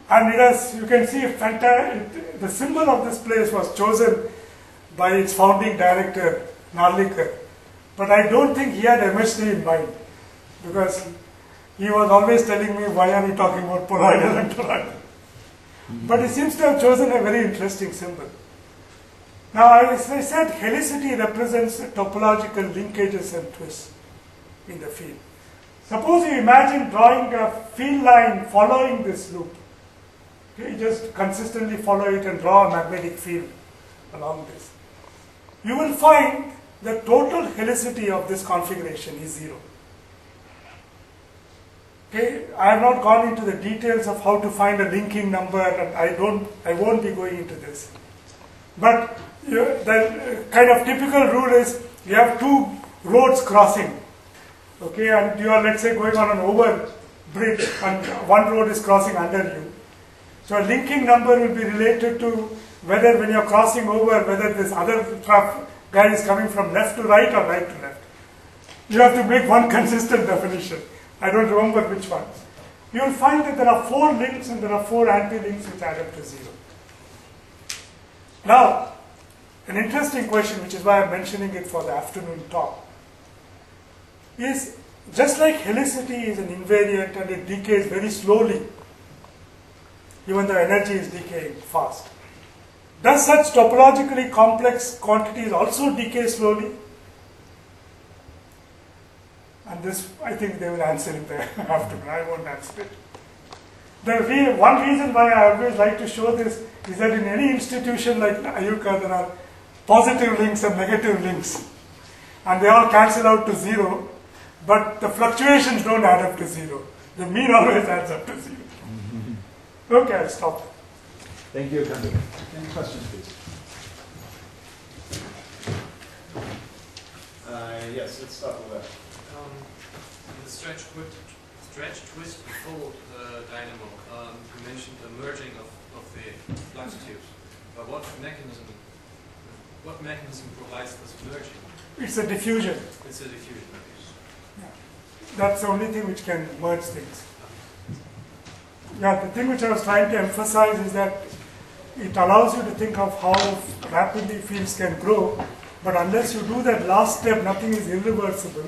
And it has, you can see, the symbol of this place was chosen by its founding director, Narlikar. But I don't think he had MSD in mind, because he was always telling me, why are you talking about poloidal and toroidal? But he seems to have chosen a very interesting symbol. Now, as I said, helicity represents topological linkages and twists in the field. Suppose you imagine drawing a field line following this loop. Okay, you just consistently follow it and draw a magnetic field along this, you will find the total helicity of this configuration is 0. Okay, I have not gone into the details of how to find a linking number, and I won't be going into this. But the kind of typical rule is you have two roads crossing, okay, and you are, let's say, going on an over bridge and one road is crossing under you. So a linking number will be related to whether when you are crossing over, whether this other guy is coming from left to right or right to left. You have to make one consistent definition. I don't remember which one. You will find that there are 4 links and there are 4 anti-links which add up to 0. Now, an interesting question, which is why I'm mentioning it for the afternoon talk, is just like helicity is an invariant and it decays very slowly, even though energy is decaying fast. Does such topologically complex quantities also decay slowly? And this, I think they will answer it there afternoon. I won't answer it. One reason why I always like to show this is that in any institution like Ayuka, there are positive links and negative links. And they all cancel out to 0, but the fluctuations don't add up to 0. The mean always adds up to 0. Okay, I'll stop. Thank you, Kandu. Any questions, please? Yes, let's start with that. The stretch twist before the dynamo, you mentioned the merging of the flux tubes. But what mechanism provides this merging? It's a diffusion. It's a diffusion. Yeah. That's the only thing which can merge things. Yeah, the thing which I was trying to emphasize is that it allows you to think of how rapidly fields can grow, but unless you do that last step, nothing is irreversible.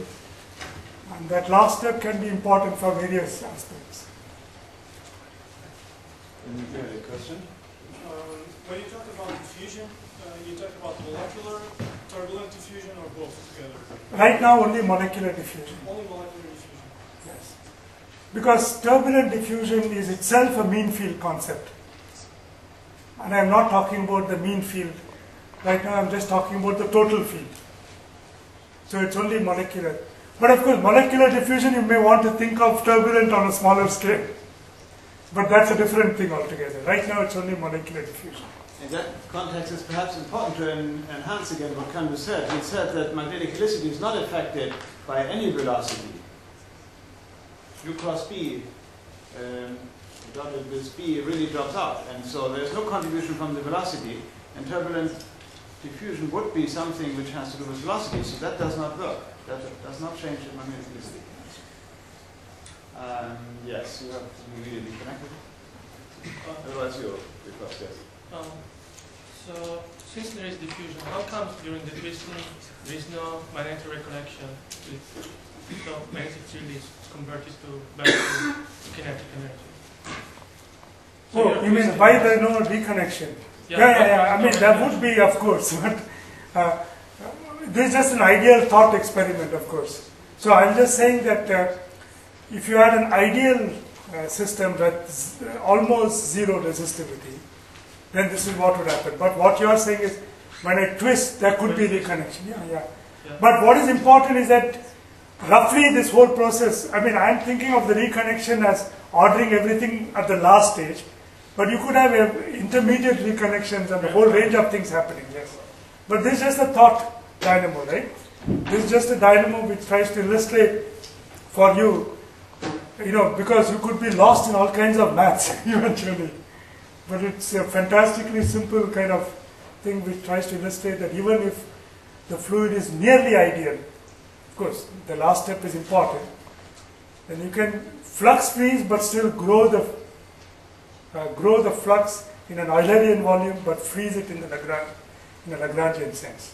And that last step can be important for various aspects. Any further question? When you talk about diffusion, you talk about molecular, turbulent diffusion, or both together? Right now, only molecular diffusion. Only molecular diffusion. Yes. Because turbulent diffusion is itself a mean field concept. And I'm not talking about the mean field. Right now, I'm just talking about the total field. So it's only molecular. But of course, molecular diffusion, you may want to think of turbulent on a smaller scale. But that's a different thing altogether. Right now, it's only molecular diffusion. In that context, it's perhaps important to enhance again what Kandu said. He said that magnetic helicity is not affected by any velocity. U cross B, dotted with B, really drops out. And so there's no contribution from the velocity. And turbulent diffusion would be something which has to do with velocity. So that does not work. That does not change the magnetic helicity. Yes, you have to be really connected. Otherwise, you request, yes. So, since there is diffusion, how comes during the twisting there is no magnetic reconnection? So, magnetic field is converted back to kinetic energy. So oh, you mean why there is no reconnection? Yeah. I mean, there would be, of course, but this is just an ideal thought experiment, of course. So I'm just saying that if you had an ideal system that's almost zero resistivity, then this is what would happen. But what you are saying is, when I twist, there could be reconnection. Yeah. But what is important is that roughly this whole process, I mean, I'm thinking of the reconnection as ordering everything at the last stage, but you could have intermediate reconnections and a whole range of things happening, yes. But this is just a thought dynamo, right? This is just a dynamo which tries to illustrate for you, because you could be lost in all kinds of maths eventually. But it's a fantastically simple kind of thing which tries to illustrate that even if the fluid is nearly ideal, of course, the last step is important, then you can flux freeze but still grow the flux in an Eulerian volume but freeze it in a Lagrangian sense.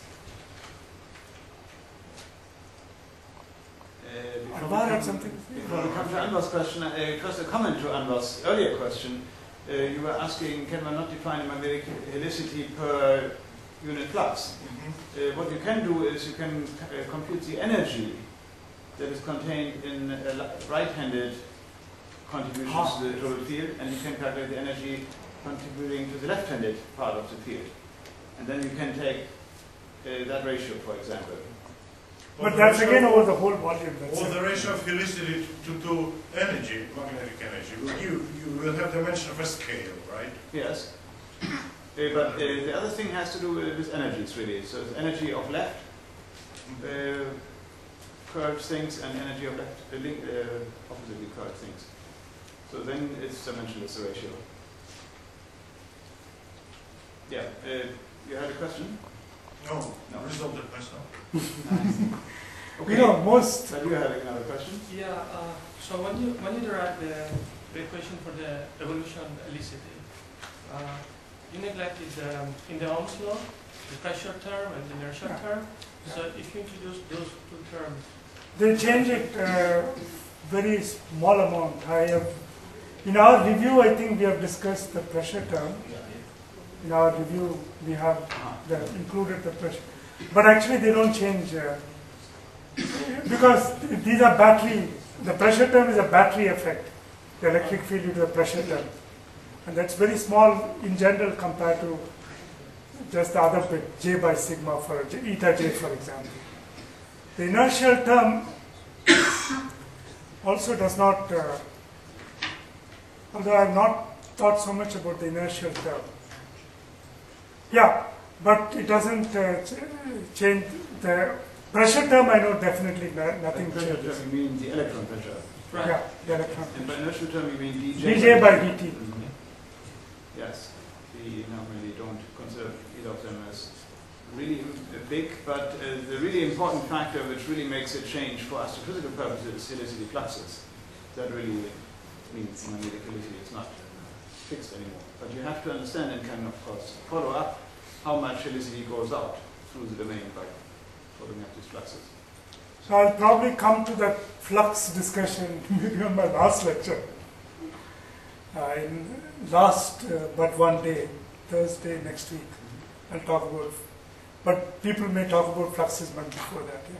Anwar had something? Before we come to Anwar's question, just a comment to Anwar's earlier question. You were asking, can one not define a magnetic helicity per unit flux? What you can do is you can compute the energy that is contained in right-handed contributions to the total field, and you can calculate the energy contributing to the left-handed part of the field. And then you can take that ratio, for example. But that's again over the whole volume. Or the ratio of helicity to energy, magnetic energy. You will have dimension of a scale, right? Yes. But the other thing has to do with energies, really. So it's energy of left curved things and energy of left oppositely curved things. So then it's dimensionless, the ratio. Yeah. You had a question? No. No. Resolve the question. Okay. You know, most. But you had another question? Yeah, so when you derive the equation for the evolution helicity, you neglected in the Ohm's law, the pressure term and the inertia term. So if you introduce those two terms, They change it very small amount. In our review, I think we have discussed the pressure term. In our review, we have included the pressure. But actually, they don't change because these are battery. The pressure term is a battery effect, the electric field due to the pressure term. And that's very small in general compared to just the other bit, J by sigma for eta J, for example. The inertial term also does not, although I have not thought so much about the inertial term. Yeah, but it doesn't change the pressure term. I know definitely nothing Pressure changes. term, you mean the electron pressure. right? Yeah, the electron. And by inertial term, you mean dJ by dt. Yes, we normally don't consider either of them as really big, but the really important factor which really makes it change for astrophysical purposes is helicity fluxes. That really means magnetic helicity is not fixed anymore. But you have to understand and can, of course, follow up how much helicity goes out through the domain by following up these fluxes. So I'll probably come to that flux discussion maybe on my last lecture. In last but one day, Thursday next week, I'll talk about, but people may talk about fluxes much before that. Yeah.